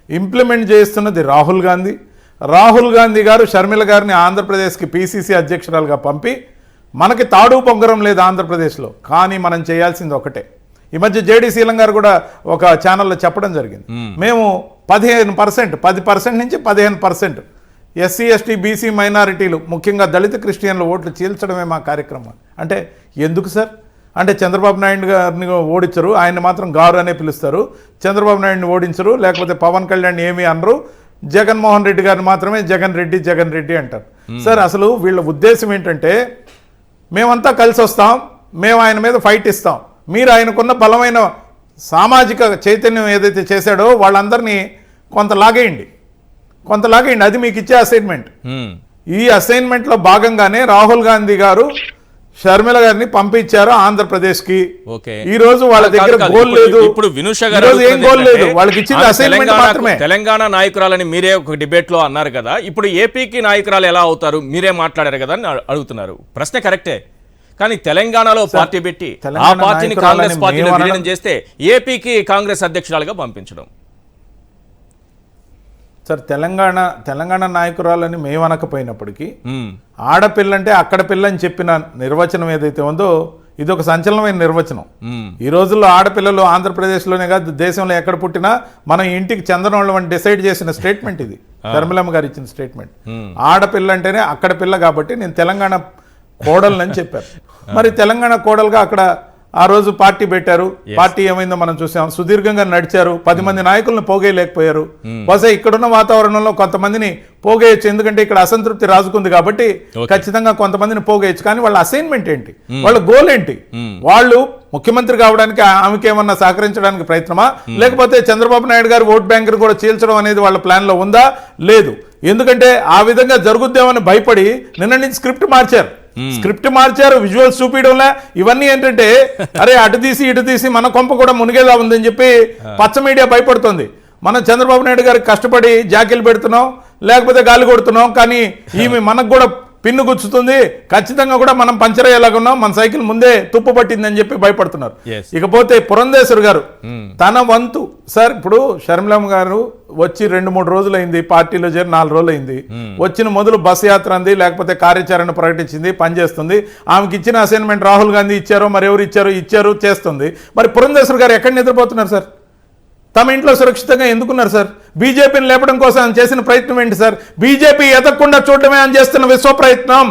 Speaker 2: ఇంప్లిమెంట్ చేస్తున్నది రాహుల్ గాంధీ. రాహుల్ గాంధీ గారు షర్మిల గారిని ఆంధ్రప్రదేశ్కి పిసిసి అధ్యక్షురాలుగా పంపి మనకి తాడు పొంగరం లేదు ఆంధ్రప్రదేశ్లో, కానీ మనం చేయాల్సింది ఒకటే. ఈ మధ్య జేడీ శీలం గారు కూడా ఒక ఛానల్లో చెప్పడం జరిగింది, మేము 15%, 10% నుంచి 15% ఎస్సీ ఎస్టీ బీసీ మైనారిటీలు ముఖ్యంగా దళిత క్రిస్టియన్ల ఓట్లు చీల్చడమే మా కార్యక్రమం. అంటే ఎందుకు సార్? అంటే చంద్రబాబు నాయుడు గారిని ఓడించరు, ఆయన్ని మాత్రం గారు అనే పిలుస్తారు, చంద్రబాబు నాయుడిని ఓడించరు, లేకపోతే పవన్ కళ్యాణ్ ఏమీ అనరు, జగన్మోహన్ రెడ్డి గారిని మాత్రమే జగన్ రెడ్డి అంటారు. సార్ అసలు వీళ్ళ ఉద్దేశం ఏంటంటే మేమంతా కలిసి వస్తాం, మేము ఆయన మీద ఫైట్ ఇస్తాం, మీరు ఆయనకున్న బలమైన సామాజిక చైతన్యం ఏదైతే చేశాడో వాళ్ళందరినీ కొంత లాగేయండి, అది మీకు ఇచ్చే అసైన్మెంట్. ఈ అసైన్మెంట్లో భాగంగానే రాహుల్ గాంధీ గారు షర్మిల గారిని పంపించారు ఆంధ్రప్రదేశ్ కి. ఈ రోజు వాళ్ళ దగ్గర గోల్ లేదు,
Speaker 1: ఇప్పుడు వినుష గారు
Speaker 2: ఏం గోల్ లేదు, వాళ్ళకి ఇచ్చిన అసైన్మెంట్ మాత్రమే.
Speaker 1: తెలంగాణ నాయకురాలని మీరే ఒక డిబేట్ లో అన్నారు కదా, ఇప్పుడు ఏపీకి నాయకురాలు ఎలా అవుతారు? మీరే మాట్లాడారు కదా అని అడుగుతున్నారు. ప్రశ్న కరెక్టే, కానీ తెలంగాణలో పార్టీ పెట్టి ఆ పార్టీని కాంగ్రెస్ పార్టీలో విలీనం చేస్తే ఏపీకి కాంగ్రెస్ అధ్యక్షురాలుగా పంపించడం.
Speaker 2: సార్ తెలంగాణ నాయకురాలని మేము అనకపోయినప్పటికీ ఆడపిల్లంటే అక్కడ పిల్ల అని చెప్పిన నిర్వచనం ఏదైతే ఉందో ఇది ఒక సంచలనమైన నిర్వచనం. ఈ రోజుల్లో ఆడపిల్లలు ఆంధ్రప్రదేశ్లోనే కాదు దేశంలో ఎక్కడ పుట్టినా మనం ఇంటికి చెందనోళ్ళం అని డిసైడ్ చేసిన స్టేట్మెంట్ ఇది, షర్మిలమ్మ గారు ఇచ్చిన స్టేట్మెంట్. ఆడపిల్ల అంటేనే అక్కడ పిల్ల కాబట్టి నేను తెలంగాణ కోడలని చెప్పారు. మరి తెలంగాణ కోడలుగా అక్కడ ఆ రోజు పార్టీ పెట్టారు, పార్టీ ఏమైందో మనం చూసాం, సుదీర్ఘంగా నడిచారు, 10 మంది నాయకులను పోగేయలేకపోయారు. బహుశా ఇక్కడున్న వాతావరణంలో కొంతమందిని పోగేయచ్చు, ఎందుకంటే ఇక్కడ అసంతృప్తి రాజుకుంది కాబట్టి ఖచ్చితంగా కొంతమందిని పోగేయచ్చు. కానీ వాళ్ళ అసైన్మెంట్ ఏంటి, వాళ్ళ గోల్ ఏంటి? వాళ్ళు ముఖ్యమంత్రి కావడానికి ఆమెకి ఏమన్నా సహకరించడానికి ప్రయత్నమా, లేకపోతే చంద్రబాబు నాయుడు గారు ఓట్ బ్యాంకును కూడా చీల్చడం అనేది వాళ్ళ ప్లాన్ లో ఉందా? లేదు. ఎందుకంటే ఆ విధంగా జరుగుద్దేమని భయపడి నిన్న నుంచి స్క్రిప్ట్ మార్చారు, విజువల్స్ చూపించడంలా. ఇవన్నీ ఏంటంటే అరే అటు తీసి మన కొంప కూడా మునిగేలా ఉందని చెప్పి పచ్చ మీడియా భయపడుతుంది. మనం చంద్రబాబు నాయుడు గారికి కష్టపడి జాకీలు పెడుతున్నాం, లేకపోతే గాలి కొడుతున్నాం, కానీ ఈమె మనకు కూడా పిన్ను గుచ్చుతుంది, ఖచ్చితంగా కూడా మనం పంచర్ అయ్యేలాగున్నాం, మన సైకిల్ ముందే తుప్పు పట్టిందని చెప్పి భయపడుతున్నారు. ఇకపోతే పురంధేశ్వర్ గారు తన వంతు సార్, ఇప్పుడు షర్మిలమ్మ గారు వచ్చి 2-3 రోజులైంది, పార్టీలో చేరి 4 రోజులైంది. వచ్చిన మొదలు బస్ యాత్ర అంది, లేకపోతే కార్యాచరణ ప్రకటించింది, పనిచేస్తుంది. ఆమెకి ఇచ్చిన అసైన్మెంట్ రాహుల్ గాంధీ ఇచ్చారో మరెవరు ఇచ్చారు చేస్తుంది. మరి పురంధేశ్వర్ గారు ఎక్కడ నిద్రపోతున్నారు సార్? తమ ఇంట్లో సురక్షితంగా ఎందుకున్నారు సార్? బీజేపీని లేపడం కోసం ఆయన చేసిన ప్రయత్నం ఏంటి సార్? బీజేపీ ఎదగకుండా చూడటమే ఆయన చేస్తున్న విశ్వ ప్రయత్నం.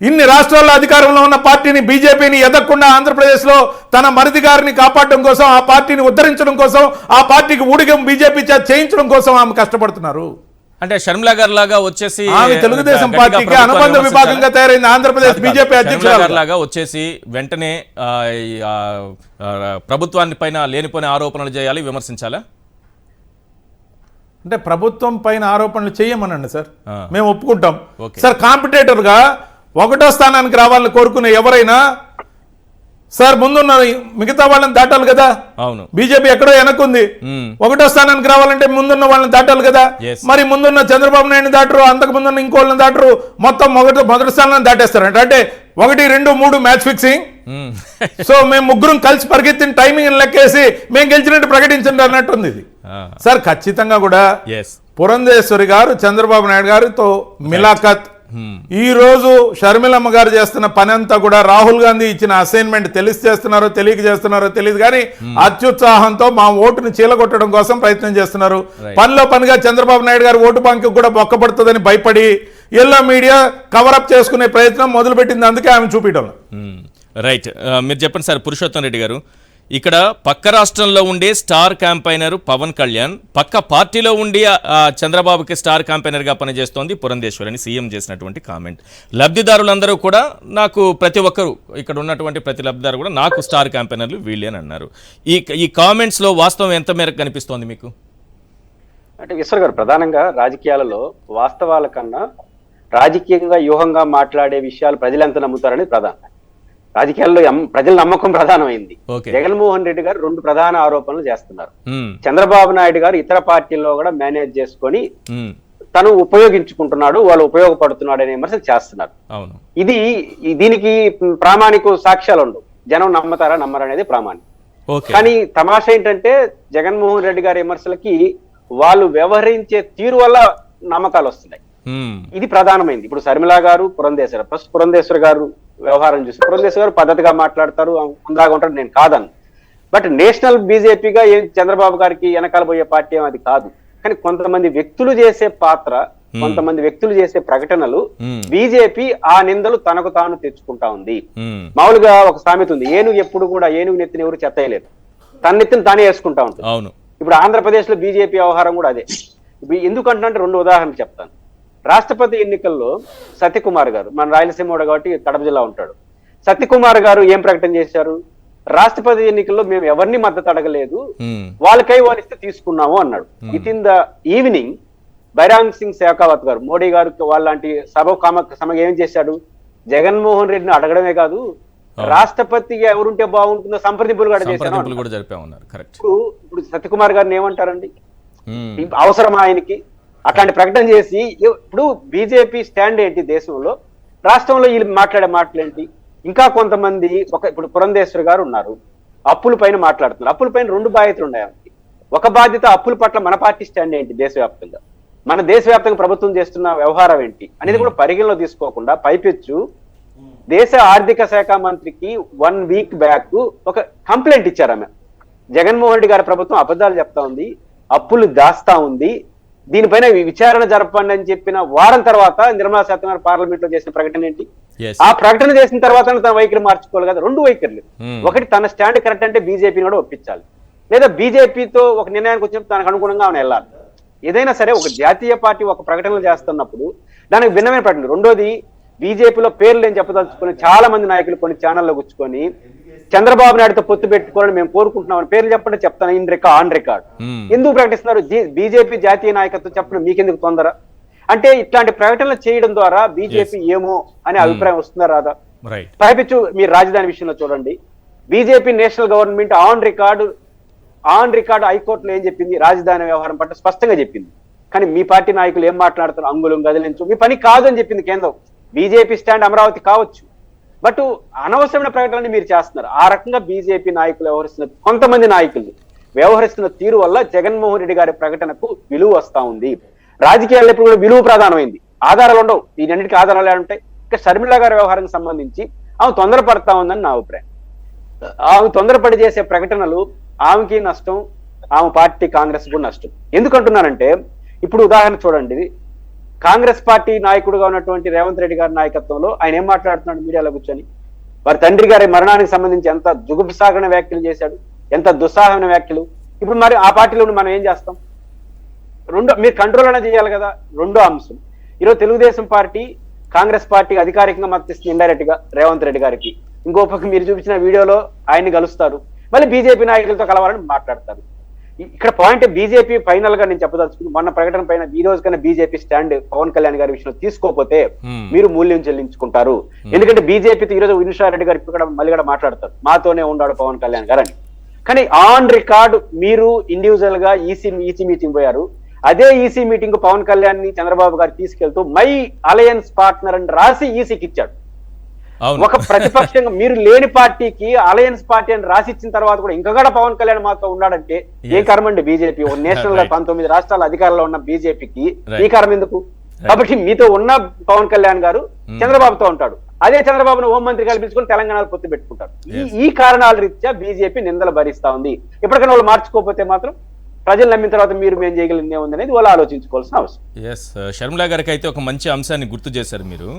Speaker 2: ఇన్ని రాష్ట్రాల్లో అధికారంలో ఉన్న పార్టీని, బీజేపీని ఎదగకుండా ఆంధ్రప్రదేశ్లో తన మరిది గారిని కాపాడడం కోసం, ఆ పార్టీని ఉద్ధరించడం కోసం, ఆ పార్టీకి ఊడిగం బీజేపీ చేయించడం కోసం ఆమె కష్టపడుతున్నారు.
Speaker 1: అంటే షర్మిల గారు లాగా వచ్చేసి
Speaker 2: ఆమె తెలుగుదేశం పార్టీకి అనుబంధ విభాగంగా తయారైంది ఆంధ్రప్రదేశ్ బీజేపీ అధ్యక్షురాలు
Speaker 1: లాగా వచ్చేసి వెంటనే ప్రభుత్వాన్ని పైన లేనిపోయిన ఆరోపణలు చేయాలి, విమర్శించాలా?
Speaker 2: అంటే ప్రభుత్వం పైన ఆరోపణలు చేయమనండి సార్, మేము ఒప్పుకుంటాం సార్. కాంపిటేటర్ గా 1వ స్థానానికి రావాలని కోరుకునే ఎవరైనా సార్ ముందున్న మిగతా వాళ్ళని దాటాలి కదా.
Speaker 1: అవును,
Speaker 2: బీజేపీ ఎక్కడో వెనక్కుంది, 1వ స్థానానికి రావాలంటే ముందున్న వాళ్ళని దాటాలి కదా. మరి ముందున్న చంద్రబాబు నాయుడు దాటరు, అంతకు ముందున్న ఇంకోళ్ళని దాటరు, మొత్తం మొదటి స్థానాన్ని దాటేస్తారంట. అంటే 1, 2, 3 మ్యాచ్ ఫిక్సింగ్. సో మేము ముగ్గురం కలిసి పరిగెత్తిన టైమింగ్ లెక్కేసి మేము గెలిచినట్టు ప్రకటించండి అన్నట్టుంది ఇది సార్. ఖచ్చితంగా కూడా పురంధేశ్వరి గారు చంద్రబాబు నాయుడు గారితో మిలాఖత్, ఈ రోజు షర్మిలమ్మ గారు చేస్తున్న పని అంతా కూడా రాహుల్ గాంధీ ఇచ్చిన అసైన్మెంట్ తెలిసి చేస్తున్నారో తెలియక చేస్తున్నారో తెలియదు, కానీ అత్యుత్సాహంతో మా ఓటుని చీలగొట్టడం కోసం ప్రయత్నం చేస్తున్నారు. పనిలో పనిగా చంద్రబాబు నాయుడు గారు ఓటు బ్యాంకు కూడా బొక్కపడుతుందని భయపడి ఎల్లో మీడియా కవరప్ చేసుకునే ప్రయత్నం మొదలుపెట్టింది, అందుకే ఆమె చూపించడం.
Speaker 1: రైట్, మీరు చెప్పండి సార్ పురుషోత్తం రెడ్డి గారు. ఇక్కడ పక్క రాష్ట్రంలో ఉండే స్టార్ క్యాంపైనర్ పవన్ కళ్యాణ్, పక్క పార్టీలో ఉండి చంద్రబాబుకి స్టార్ క్యాంపైనర్గా పనిచేస్తోంది పురంధేశ్వరి అని సీఎం చేసినటువంటి కామెంట్. లబ్ధిదారులందరూ కూడా నాకు ప్రతి ఒక్కరు ఇక్కడ ఉన్నటువంటి ప్రతి లబ్ధిదారు కూడా నాకు స్టార్ క్యాంపైనర్లు వీళ్ళే అని అన్నారు. ఈ కామెంట్స్లో వాస్తవం ఎంత మేరకు కనిపిస్తోంది మీకు?
Speaker 3: అంటే ఈశ్వర్ గారు, ప్రధానంగా రాజకీయాలలో వాస్తవాల కన్నా రాజకీయంగా వ్యూహంగా మాట్లాడే విషయాలు ప్రజలు ఎంత నమ్ముతారనేది ప్రధానం. రాజకీయాల్లో ప్రజల నమ్మకం ప్రధానమైంది. జగన్మోహన్ రెడ్డి గారు 2 ప్రధాన ఆరోపణలు చేస్తున్నారు. చంద్రబాబు నాయుడు గారు ఇతర పార్టీల్లో కూడా మేనేజ్ చేసుకొని తను ఉపయోగించుకుంటున్నాడు, వాళ్ళు ఉపయోగపడుతున్నాడు అనే విమర్శలు చేస్తున్నారు. దీనికి ప్రామాణిక సాక్ష్యాలు ఉండవు. జనం నమ్మతారా నమ్మరు అనేది ప్రామాణికం. కానీ తమాషా ఏంటంటే జగన్మోహన్ రెడ్డి గారి విమర్శలకి వాళ్ళు వ్యవహరించే తీరు వల్ల నమ్మకాలు వస్తున్నాయి. ఇది ప్రధానమైంది. ఇప్పుడు శర్మిల గారు, పురంధేశ్వరి, ఫస్ట్ పురంధేశ్వరి గారు వ్యవహారం చూసి పురంధేశ్వరి గారు పద్ధతిగా మాట్లాడతారు, హుందాగా ఉంటారు, నేను కాదను. బట్ నేషనల్ బీజేపీగా చంద్రబాబు గారికి వెనకాల పోయే పార్టీ అది కాదు. కానీ కొంతమంది వ్యక్తులు చేసే పాత్ర, కొంతమంది వ్యక్తులు చేసే ప్రకటనలు బీజేపీ ఆ నిందలు తనకు తాను తెచ్చుకుంటా ఉంది. మామూలుగా ఒక సామెత ఉంది, ఏనుగు ఎప్పుడు కూడా ఏనుగు నెత్తిని ఎవరు చెత్తయలేరు, తన నెత్తిని తానే వేసుకుంటా ఉంటుంది. ఇప్పుడు ఆంధ్రప్రదేశ్ లో బీజేపీ వ్యవహారం కూడా అదే. ఎందుకంటే 2 ఉదాహరణలు చెప్తాను. రాష్ట్రపతి ఎన్నికల్లో సత్యకుమార్ గారు, మన రాయలసీమ కాబట్టి కడప జిల్లా ఉంటాడు, సత్యకుమార్ గారు ఏం ప్రకటన చేశారు? రాష్ట్రపతి ఎన్నికల్లో మేము ఎవరిని మద్దతు అడగలేదు, వాళ్ళకై వాళ్ళిస్తే తీసుకున్నాము అన్నాడు. Within the evening Bhairon Singh Shekhawat garu, Modi గారు వాళ్ళంటి సభకు ఏం చేశాడు? జగన్మోహన్ రెడ్డిని అడగడమే కాదు, రాష్ట్రపతిగా ఎవరుంటే బాగుంటుందో సంప్రదింపులు కూడా చేశారు. ఇప్పుడు సత్యకుమార్ గారిని ఏమంటారండి? అవసరం ఆయనకి అట్లాంటి ప్రకటన చేసి? ఇప్పుడు బీజేపీ స్టాండ్ ఏంటి దేశంలో, రాష్ట్రంలో వీళ్ళు మాట్లాడే మాటలు ఏంటి? ఇంకా కొంతమంది ఇప్పుడు పురంధేశ్వరి గారు ఉన్నారు, అప్పుల పైన మాట్లాడుతున్నారు. అప్పుల పైన 2 బాధ్యతలు ఉన్నాయి ఆమెకి. ఒక బాధ్యత అప్పుల పట్ల మన పార్టీ స్టాండ్ ఏంటి, దేశవ్యాప్తంగా మన దేశవ్యాప్తంగా ప్రభుత్వం చేస్తున్న వ్యవహారం ఏంటి అనేది కూడా పరిగణలో తీసుకోకుండా పైపెచ్చు దేశ ఆర్థిక శాఖ మంత్రికి 1 వీక్ బ్యాక్ ఒక కంప్లైంట్ ఇచ్చారు ఆమె. జగన్మోహన్ రెడ్డి గారి ప్రభుత్వం అబద్ధాలు చెప్తా ఉంది, అప్పులు దాస్తా ఉంది, దీనిపైన విచారణ జరపండి అని చెప్పిన వారం తర్వాత నిర్మలా సీతారామన్ పార్లమెంట్ లో చేసిన ప్రకటన ఏంటి? ఆ ప్రకటన చేసిన తర్వాత తన వైఖరి మార్చుకోవాలి కదా. 2 వైఖరులు. ఒకటి, తన స్టాండ్ కరెక్ట్ అంటే బీజేపీని కూడా ఒప్పించాలి, లేదా బీజేపీతో ఒక నిర్ణయానికి వచ్చినప్పుడు తనకు అనుగుణంగా ఆమె వెళ్ళాలి. ఏదైనా సరే ఒక జాతీయ పార్టీ ఒక ప్రకటనలు చేస్తున్నప్పుడు దానికి భిన్నమైన ప్రకటన. రెండోది, బీజేపీలో పేర్లు ఏం చెప్పదలుచుకొని చాలా మంది నాయకులు కొన్ని ఛానల్లో కూర్చుకొని చంద్రబాబు నాయుడుతో పొత్తు పెట్టుకోవాలని మేము కోరుకుంటున్నామని పేర్లు చెప్పండి, చెప్తాను ఆన్ రికార్డ్. ఎందుకు ప్రకటిస్తున్నారు? బీజేపీ జాతీయ నాయకత్వం చెప్పడం మీకెందుకు తొందర? అంటే ఇట్లాంటి ప్రకటనలు చేయడం ద్వారా బీజేపీ ఏమో అనే అభిప్రాయం వస్తుందా రాదా? పైపించు మీరు రాజధాని విషయంలో చూడండి, BJP national government on record హైకోర్టులో ఏం చెప్పింది? రాజధాని వ్యవహారం పట్ల స్పష్టంగా చెప్పింది. కానీ మీ పార్టీ నాయకులు ఏం మాట్లాడుతారు? అంగుళం గదిలించు, మీ పని కాదు అని చెప్పింది కేంద్రం. బీజేపీ స్టాండ్ అమరావతి కావచ్చు, బట్ అనవసరమైన ప్రకటనలు మీరు చేస్తున్నారు. ఆ రకంగా బీజేపీ నాయకులు కొంతమంది నాయకులు వ్యవహరిస్తున్న తీరు వల్ల జగన్మోహన్ రెడ్డి గారి ప్రకటనకు విలువ వస్తా ఉంది. రాజకీయాల్లో ఇప్పుడు కూడా విలువ ప్రధానమైంది, ఆధారాలు ఉండవు. దీనన్నిటికీ ఆధారాలు ఉంటాయి. ఇంకా షర్మిల గారి వ్యవహారానికి సంబంధించి ఆమె తొందరపడతా ఉందని నా అభిప్రాయం. ఆమె తొందరపడి చేసే ప్రకటనలు ఆమెకి నష్టం, ఆమె పార్టీ కాంగ్రెస్ కూడా నష్టం. ఎందుకంటున్నానంటే ఇప్పుడు ఉదాహరణ చూడండి, కాంగ్రెస్ పార్టీ నాయకుడుగా ఉన్నటువంటి రేవంత్ రెడ్డి గారి నాయకత్వంలో ఆయన ఏం మాట్లాడుతున్నాడు మీడియాలో కూర్చొని? వారి తండ్రి గారి మరణానికి సంబంధించి ఎంత జుగుప్సాగరణ వ్యాఖ్యలు చేశాడు, ఎంత దుస్సాహమైన వ్యాఖ్యలు. ఇప్పుడు మరి ఆ పార్టీలో మనం ఏం చేస్తాం? మీరు కంట్రోల్ అనేది చేయాలి కదా. 2వ అంశం, ఈరోజు తెలుగుదేశం పార్టీ కాంగ్రెస్ పార్టీ అధికారికంగా మద్దతిస్తుంది ఇండైరెక్ట్ గా రేవంత్ రెడ్డి గారికి. ఇంకో పక్క మీరు చూపించిన వీడియోలో ఆయన్ని కలుస్తారు, మళ్ళీ బీజేపీ నాయకులతో కలవాలని మాట్లాడతారు. ఇక్కడ పాయింట్ బీజేపీ ఫైనల్ గా నేను చెప్పదలుచుకుంది, మొన్న ప్రకటన పైన ఈ రోజు కన్నా బీజేపీ స్టాండ్ పవన్ కళ్యాణ్ గారి విషయంలో తీసుకోకపోతే మీరు మూల్యం చెల్లించుకుంటారు. ఎందుకంటే బీజేపీతో ఈ రోజు వినుషారెడ్డి గారు ఇప్పుడు మళ్ళీ కూడా మాట్లాడతారు, మాతోనే ఉన్నాడు పవన్ కళ్యాణ్ గారు అని. కానీ ఆన్ రికార్డు మీరు ఇండివిజువల్ గా ఈసీ మీటింగ్ పోయారు. అదే ఈసీ మీటింగ్ పవన్ కళ్యాణ్ ని చంద్రబాబు గారు తీసుకెళ్తూ మై అలయన్స్ పార్ట్నర్ అని రాసి ఈసీకి ఇచ్చాడు. ఒక ప్రతిపక్షంగా మీరు లేని పార్టీకి అలయన్స్ పార్టీ అని రాసిచ్చిన తర్వాత కూడా ఇంకా కూడా పవన్ కళ్యాణ్ మాతో ఉన్నాడంటే ఏ కర్మ అండి? బీజేపీ నేషనల్ గా 19 రాష్ట్రాల అధికారంలో ఉన్న బీజేపీకి ఈ కర్మ ఎందుకు? కాబట్టి మీతో ఉన్న పవన్ కళ్యాణ్ గారు చంద్రబాబుతో ఉంటాడు, అదే చంద్రబాబును హోంమంత్రి కల్పించుకుని తెలంగాణలో పొత్తు పెట్టుకుంటారు. ఈ కారణాల రీత్యా బీజేపీ నిందలు భరిస్తా ఉంది. ఎప్పటికైనా వాళ్ళు మార్చుకోకపోతే మాత్రం ప్రజలు నమ్మిన తర్వాత మీరు మేము చేయగలిగిందే ఉంది అనేది వాళ్ళు ఆలోచించుకోవాల్సిన అవసరం.
Speaker 1: షర్మిల గారికి అయితే ఒక మంచి అంశాన్ని గుర్తు చేశారు మీరు.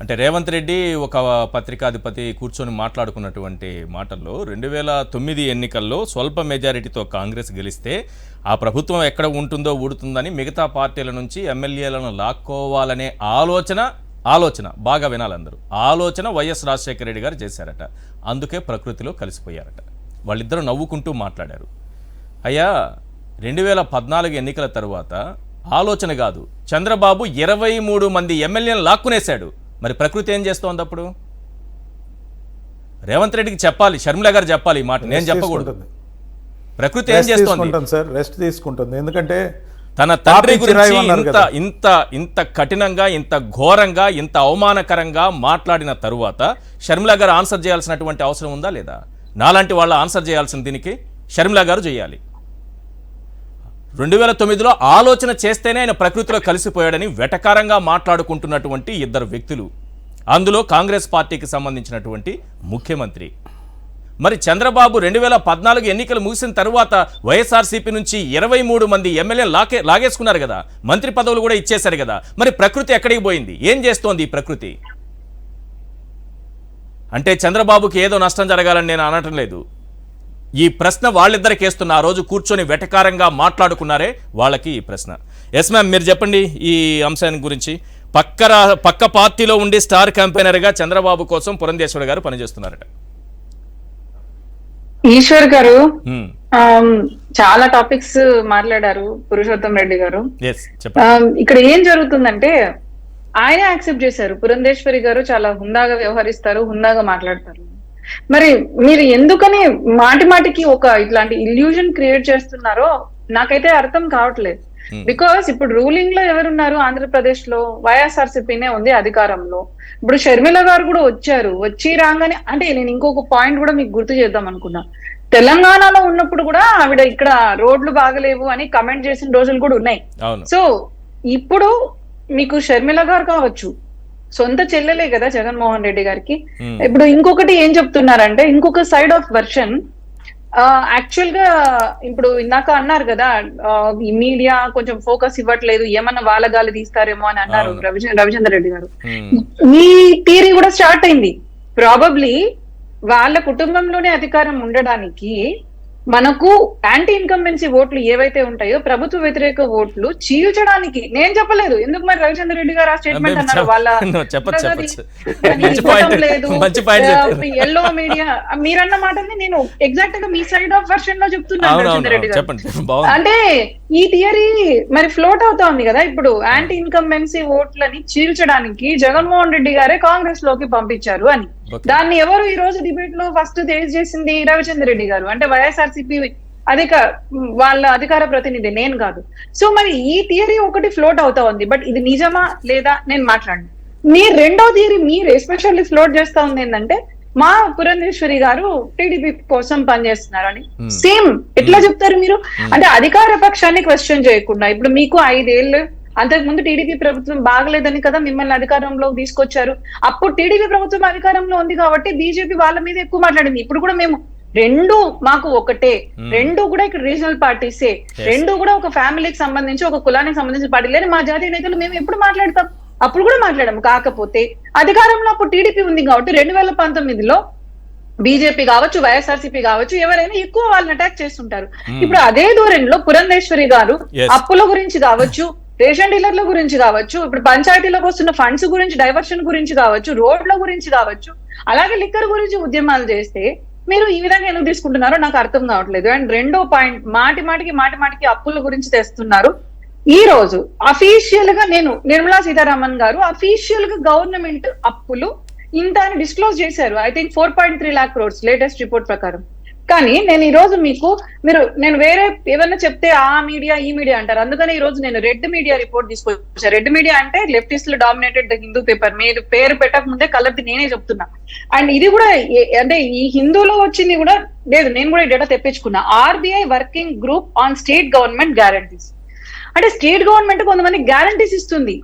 Speaker 1: అంటే రేవంత్ రెడ్డి ఒక పత్రికాధిపతి కూర్చొని మాట్లాడుకున్నటువంటి మాటల్లో 2009 ఎన్నికల్లో స్వల్ప మెజారిటీతో కాంగ్రెస్ గెలిస్తే ఆ ప్రభుత్వం ఎక్కడ ఉంటుందో ఊడుతుందని మిగతా పార్టీల నుంచి ఎమ్మెల్యేలను లాక్కోవాలనే ఆలోచన బాగా వినాలందరూ ఆలోచన వైఎస్ రాజశేఖర రెడ్డి గారు చేశారట. అందుకే ప్రకృతిలో కలిసిపోయారట. వాళ్ళిద్దరూ నవ్వుకుంటూ మాట్లాడారు. అయ్యా 2014 ఎన్నికల తర్వాత ఆలోచన కాదు, చంద్రబాబు 23 మంది ఎమ్మెల్యేలను లాక్కునేశాడు. మరి ప్రకృతి ఏం చేస్తోంది అప్పుడు? రేవంత్ రెడ్డికి చెప్పాలి, షర్మిల గారు చెప్పాలి ఈ మాట, నేను చెప్పకూడదు. ప్రకృతి ఏం చేస్తోంది?
Speaker 2: సార్ రెస్ట్ తీసుకుంటుంది. ఎందుకంటే
Speaker 1: తన తండ్రి గురించి ఇంత కఠినంగా, ఇంత ఘోరంగా, ఇంత అవమానకరంగా మాట్లాడిన తరువాత షర్మిల గారు ఆన్సర్ చేయాల్సినటువంటి అవసరం ఉందా లేదా? నాలాంటి వాళ్ళ ఆన్సర్ చేయాల్సిన దీనికి షర్మిల గారు చేయాలి. 2009లో ఆలోచన చేస్తేనే ఆయన ప్రకృతిలో కలిసిపోయాడని వెటకారంగా మాట్లాడుకుంటున్నటువంటి ఇద్దరు వ్యక్తులు, అందులో కాంగ్రెస్ పార్టీకి సంబంధించినటువంటి ముఖ్యమంత్రి. మరి చంద్రబాబు 2014 ఎన్నికలు ముగిసిన తరువాత వైఎస్ఆర్సీపీ నుంచి 23 మంది ఎమ్మెల్యేలు లాగేసుకున్నారు కదా, మంత్రి పదవులు కూడా ఇచ్చేశారు కదా. మరి ప్రకృతి ఎక్కడికి పోయింది? ఏం చేస్తోంది ఈ ప్రకృతి? అంటే చంద్రబాబుకి ఏదో నష్టం జరగాలని నేను అనటం లేదు. ఈ ప్రశ్న వాళ్ళిద్దరికి వేస్తున్న, ఆ రోజు కూర్చొని వెటకారంగా మాట్లాడుకున్నారే వాళ్ళకి ఈ ప్రశ్న. ఎస్ మ్యామ్, మీరు చెప్పండి ఈ అంశాన్ని గురించి. పక్క పార్టీలో ఉండి స్టార్ క్యాంపెయినర్గా చంద్రబాబు కోసం పురంధేశ్వరి గారు పనిచేస్తున్నారట.
Speaker 5: ఈశ్వర్ గారు చాలా టాపిక్స్ మాట్లాడారు, పురుషోత్తం రెడ్డి గారు. ఇక్కడ ఏం జరుగుతుందంటే ఆయన యాక్సెప్ట్ చేశారు, పురంధేశ్వరి గారు చాలా హుందాగా వ్యవహరిస్తారు, హుందాగా మాట్లాడతారు. మరి మీరు ఎందుకని మాటికి ఒక ఇట్లాంటి ఇల్యూజన్ క్రియేట్ చేస్తున్నారో నాకైతే అర్థం కావట్లేదు. బికాస్ ఇప్పుడు రూలింగ్ లో ఎవరున్నారు? ఆంధ్రప్రదేశ్ లో వైఎస్ఆర్సీపీనే ఉంది అధికారంలో. ఇప్పుడు షర్మిల గారు కూడా వచ్చి రాగానే, అంటే నేను ఇంకొక పాయింట్ కూడా మీకు గుర్తు చేద్దాం అనుకున్నా. తెలంగాణలో ఉన్నప్పుడు కూడా ఆవిడ ఇక్కడ రోడ్లు బాగలేవు అని కమెంట్ చేసిన రోజులు కూడా ఉన్నాయి. సో ఇప్పుడు మీకు షర్మిల గారు కావచ్చు, సొంత చెల్లెలే కదా జగన్మోహన్ రెడ్డి గారికి. ఇప్పుడు ఇంకొకటి ఏం చెప్తున్నారంటే, ఇంకొక సైడ్ ఆఫ్ వర్షన్, యాక్చువల్ గా ఇప్పుడు ఇందాక అన్నారు కదా, ఈ మీడియా కొంచెం ఫోకస్ ఇవ్వట్లేదు, ఏమన్నా వాళ్ళ గాలి తీస్తారేమో అని అన్నారు రవిచంద్ర రెడ్డి గారు. ఈ థియరీ కూడా స్టార్ట్ అయింది. ప్రాబబ్లీ వాళ్ళ కుటుంబంలోనే అధికారం ఉండడానికి మనకు యాంటీ ఇన్కంబెన్సీ ఓట్లు ఏవైతే ఉంటాయో, ప్రభుత్వ వ్యతిరేక ఓట్లు చీల్చడానికి, నేను చెప్పలేదు ఎందుకు, మరి రవిచంద్ర రెడ్డి గారు ఆ స్టేట్మెంట్ అన్నారు. వాళ్ళ ఎల్లో మీడియా మీరన్న మాటని నేను ఎగ్జాక్ట్ గా మీ సైడ్ ఆఫ్ వర్షన్ లో చెప్తున్నాను రవిచంద్ర రెడ్డి గారు. అంటే ఈ థియరీ మరి ఫ్లోట్ అవుతా ఉంది కదా. ఇప్పుడు యాంటీ ఇన్కంబెన్సీ ఓట్లని చీల్చడానికి జగన్మోహన్ రెడ్డి గారే కాంగ్రెస్ లోకి పంపించారు అని. దాన్ని ఎవరు ఈ రోజు డిబేట్ లో ఫస్ట్ చేసింది? రవిచంద్ర రెడ్డి గారు. అంటే వైఎస్ఆర్సీపీ వాళ్ళ అధికార ప్రతినిధి, నేను కాదు. సో మరి ఈ థియరీ ఒకటి ఫ్లోట్ అవుతా ఉంది. బట్ ఇది నిజమా లేదా నేను మాట్లాడండి. మీ రెండో థియరీ మీరు ఎస్పెషల్లీ ఫ్లోట్ చేస్తా ఉంది ఏంటంటే, మా పురంధేశ్వరి గారు టీడీపీ కోసం పనిచేస్తున్నారు అని. సేమ్ ఎట్లా చెప్తారు మీరు? అంటే అధికార పక్షాన్ని క్వశ్చన్ చేయకుండా, ఇప్పుడు మీకు 5 ఏళ్ళు అంతకు ముందు టీడీపీ ప్రభుత్వం బాగలేదని కదా మిమ్మల్ని అధికారంలోకి తీసుకొచ్చారు. అప్పుడు టీడీపీ ప్రభుత్వం అధికారంలో ఉంది కాబట్టి బీజేపీ వాళ్ళ మీద ఎక్కువ మాట్లాడింది. ఇప్పుడు కూడా మేము రెండు మాకు ఒకటే, రెండు కూడా ఇక్కడ రీజనల్ పార్టీసే, రెండు కూడా ఒక ఫ్యామిలీకి సంబంధించి, ఒక కులానికి సంబంధించిన పార్టీలే. మా జాతీయ నేతలు మేము ఎప్పుడు మాట్లాడతాం? అప్పుడు కూడా మాట్లాడాము. కాకపోతే అధికారంలో అప్పుడు టీడీపీ ఉంది కాబట్టి 2019లో బీజేపీ కావచ్చు, వైఎస్ఆర్సీపీ కావచ్చు, ఎవరైనా ఎక్కువ వాళ్ళని అటాక్ చేస్తుంటారు. ఇప్పుడు అదే ధోరణిలో పురంధేశ్వరి గారు అప్పుల గురించి కావచ్చు, రేషన్ డీలర్ల గురించి కావచ్చు, ఇప్పుడు పంచాయతీలకు వస్తున్న ఫండ్స్ గురించి, డైవర్షన్ గురించి కావచ్చు, రోడ్ల గురించి కావచ్చు, అలాగే లిక్కర్ గురించి ఉద్యమాలు చేస్తే మీరు ఈ విధంగా ఎందుకు తీసుకుంటున్నారో నాకు అర్థం కావట్లేదు. అండ్ రెండో పాయింట్, మాటిమాటికి అప్పుల గురించి తెస్తున్నారు. ఈ రోజు అఫీషియల్ గా నిర్మలా సీతారామన్ గారు అఫీషియల్ గా గవర్నమెంట్ అప్పులు ఇంత అని డిస్క్లోజ్ చేశారు. I think 4.3 lakh crores latest report ప్రకారం. కానీ నేను ఈ రోజు నేను వేరే ఏదన్నా చెప్తే ఆ మీడియా ఈ మీడియా అంటారు. అందుకని ఈ రోజు నేను రెడ్ మీడియా రిపోర్ట్ తీసుకొచ్చా. రెడ్ మీడియా అంటే లెఫ్టిస్టులు డామినేటెడ్ ద హిందూ పేపర్. మీరు పేరు పెట్టక ముందే కలర్ది నేనే చెప్తున్నా. అండ్ ఇది కూడా అంటే ఈ హిందూలో వచ్చింది కూడా లేదు, నేను కూడా ఈ డేటా తెప్పించుకున్నా. RBI working group on state government guarantees. అంటే స్టేట్ గవర్నమెంట్ కొంతమంది గ్యారంటీస్ ఇస్తుంది.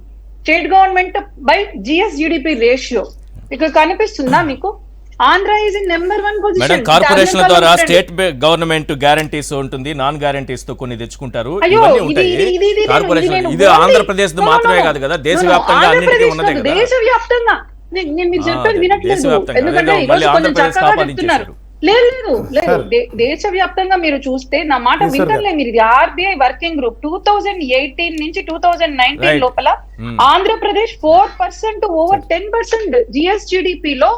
Speaker 5: State government by GSGDP ratio ఇక్కడ కనిపిస్తుందా మీకు? Andhra is in number 1 position.
Speaker 1: Madam, కార్పొరేషన్ల ద్వారా స్టేట్ గవర్నమెంట్ గ్యారంటీస్ ఉంటుంది, నాన్ గ్యారంటీస్ తో కొన్ని తెచ్చుకుంటారు, ఇవన్నీ ఉంటాయి కార్పొరేషన్. ఇది ఆంధ్రప్రదేశ్ మాత్రమే కాదు కదా, దేశవ్యాప్తంగా అన్నిటికీ ఉన్నదే కదా.
Speaker 5: దేశవ్యాప్తంగా నేను మీరు చెప్పేది వినట్లేదు.
Speaker 1: దేశవ్యాప్తంగా
Speaker 5: ఎందుకంటే
Speaker 1: అదేదో
Speaker 5: ఈ
Speaker 1: మళ్ళీ
Speaker 5: రోజు కొంచెం
Speaker 1: ఆంధ్రప్రదేశ్
Speaker 5: చక్కగా
Speaker 1: కాపాదించేశారు.
Speaker 5: చెప్తున్నారు. లేదు దేశవ్యాప్తంగా మీరు చూస్తే నా మాట వింటలే మీరు. ఇది ఆర్బీఐ వర్కింగ్ గ్రూప్ 2018 నుంచి 2019
Speaker 1: Right.
Speaker 5: లోపల ఆంధ్రప్రదేశ్ 4% ఓవర్ 10% జిఎస్జిడిపి లో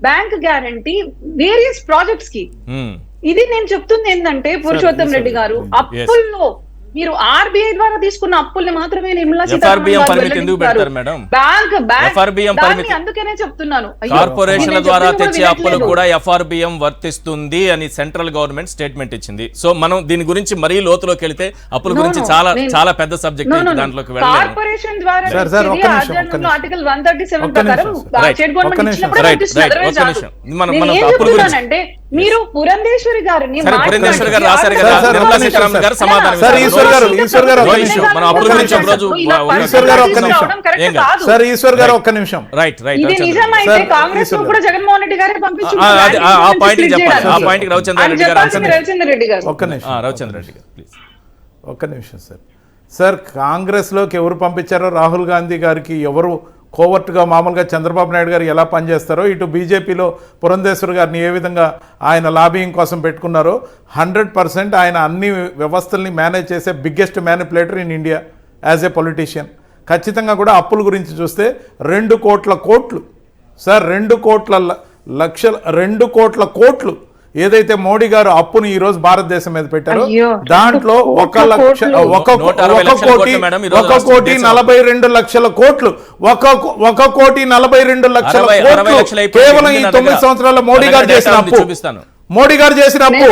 Speaker 5: బ్యాంక్ గ్యారంటీ వేరియస్ ప్రాజెక్ట్స్ కి. ఇది నేను చెప్తుంది ఏంటంటే పురుషోత్తం రెడ్డి గారు, అప్పుల్లో మీరు ఆర్బీఐ ద్వారా తీసుకున్న అప్పుల్ని మాత్రమే నిర్మలా
Speaker 1: FRBM పరిమితి ఎందుకు పెడతారు మేడం? FRBM పరిమితి
Speaker 5: అందుకనే చెప్తున్నాను.
Speaker 1: కార్పొరేషన్ల ద్వారా తెచ్చే అప్పులు కూడా FRBM వర్తిస్తుంది అని సెంట్రల్ గవర్నమెంట్ స్టేట్మెంట్ ఇచ్చింది. సో మనం దీని గురించి మరీ లోతులోకి వెళ్తే అప్పుల గురించి చాలా పెద్ద సబ్జెక్ట్, దాంట్లోకి వెళ్ళాలి.
Speaker 5: కార్పొరేషన్ ద్వారా ఆర్టికల్ 137
Speaker 1: ఒక్క నిమిషం. మనం అప్పుల గురించి
Speaker 5: అంటే మీరు పురంధేశ్వరి గారిని
Speaker 1: పురంధేశ్వరి గారు రాశారు కదా, నిర్మలా సీతారామన్ గారు సమాధానం
Speaker 5: జగన్మోహన్ రెడ్డి గారే
Speaker 1: ఆ పాయింట్ చెప్పాలి. ఆ పాయింట్ రవిచంద్ర రెడ్డి గారు
Speaker 2: ఒక్క నిమిషం సార్ కాంగ్రెస్ లోకి ఎవరు పంపించారో, రాహుల్ గాంధీ గారికి ఎవరు కోవర్ట్గా మామూలుగా చంద్రబాబు నాయుడు గారు ఎలా పనిచేస్తారో, ఇటు బీజేపీలో పురంధేశ్వర్ గారిని ఏ విధంగా ఆయన లాబింగ్ కోసం పెట్టుకున్నారో 100% ఆయన అన్ని వ్యవస్థల్ని మేనేజ్ చేసే biggest manipulator in India as a politician. ఖచ్చితంగా కూడా అప్పుల గురించి చూస్తే 2 కోట్ల కోట్లు సార్, 2 కోట్ల కోట్లు ఏదైతే మోడీ గారు అప్పును ఈ రోజు భారతదేశం మీద పెట్టారో దాంట్లో 1,42,00,000 కోట్లు, 1,42,00,000 కేవలం ఈ 9 సంవత్సరాల మోడీ గారు చేసిన అప్పు. మోడీ గారు చేసిన అప్పు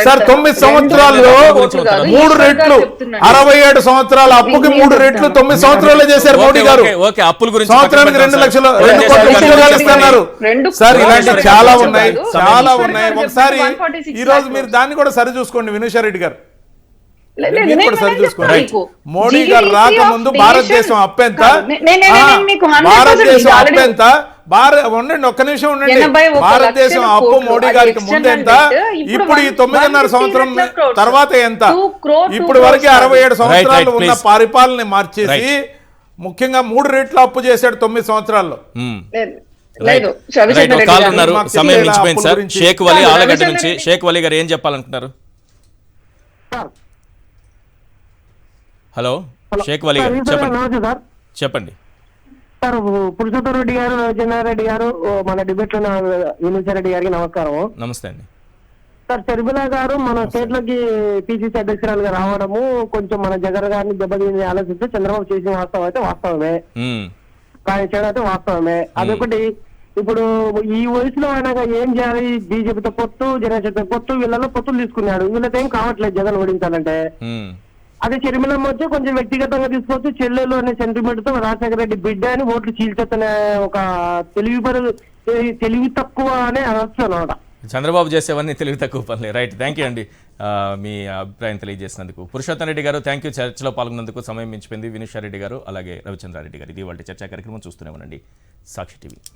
Speaker 2: సార్ 9 సంవత్సరాల్లో 3 రెట్లు, 67 సంవత్సరాల అప్పుకి 3 రెట్లు 9 సంవత్సరాల్లో చేశారు మోడీ గారు. సంవత్సరానికి 2 కోట్ల ఉద్యోగాలు ఇస్తున్నారు సార్. ఇలాంటి చాలా ఉన్నాయి. ఒకసారి ఈ రోజు మీరు దాన్ని కూడా సరి చూసుకోండి వినుషారెడ్డి గారు, మీరు కూడా సరి చూసుకోండి. మోడీ గారు రాకముందు భారతదేశం అప్పు ఎంత, భారతదేశం అప్పు ఎంత, ఉండండి ఒక్క నిమిషం ఉండండి, భారతదేశం అప్పు మోడీ గారికి ముందు ఎంత, ఇప్పుడు ఈ 9.5 సంవత్సరం తర్వాత ఎంత, ఇప్పుడు వరకు 67 సంవత్సరాలు ఉన్న పరిపాలన మార్చేసి ముఖ్యంగా 3 రెట్లు అప్పు చేశాడు 9 సంవత్సరాల్లో.
Speaker 1: సమయం మించిపోయింది సార్. షేక్ వలీ ఆలగడ్డ నుంచి షేక్ వలీ గారు ఏం చెప్పాలనుకుంటున్నారు? హలో షేక్ వలీ గారు చెప్పండి.
Speaker 6: సార్ పురుషోత్తమ్ రెడ్డి గారు, రవిచంద్రారెడ్డి గారు, మన డిబేట్ లో వినూచారెడ్డి గారికి నమస్కారం.
Speaker 1: నమస్తే అండి
Speaker 6: సార్. షర్మిలా గారు మన స్టేట్ లోకి పిసిసి అధ్యక్షురాలుగా రావడము కొంచెం మన జగన్ గారిని దెబ్బతిని ఆలోచిస్తే చంద్రబాబు చేసిన వాస్తవం అయితే వాస్తవమే, కానీ చేయడం అయితే వాస్తవమే. అదొకటి. ఇప్పుడు ఈ వయసులో అయినా ఏం చేయాలి? బీజేపీతో పొత్తు, జనసేనతో పొత్తు, వీళ్ళలో పొత్తులు తీసుకున్నాడు. వీళ్ళతో ఏం కావట్లేదు జగన్ ఓడించాలంటే. అదే షర్మిలమ్మ వచ్చి కొంచెం వ్యక్తిగతంగా తీసుకోవచ్చు, చెల్లెలు అనే సెంటిమెంట్ తో రాజశేఖర రెడ్డి బిడ్డ అని ఓట్లు చీల్చొచ్చనే ఒక తెలివి తక్కువ అనే అనొచ్చు అనమాట.
Speaker 1: చంద్రబాబు చేసేవన్నీ తెలివి తక్కువ పనులే. రైట్, థ్యాంక్ యూ అండి మీ అభిప్రాయం తెలియజేసినందుకు. పురుషోత్తం రెడ్డి గారు థ్యాంక్ యూ. చర్చలో పాల్గొన్నందుకు. సమయం మించిపోయింది. వినుషారెడ్డి గారు అలాగే రవిచంద్రారెడ్డి గారు. ఇది వాళ్ళ చర్చా కార్యక్రమం చూస్తూనే ఉండండి సాక్షి టీవీ.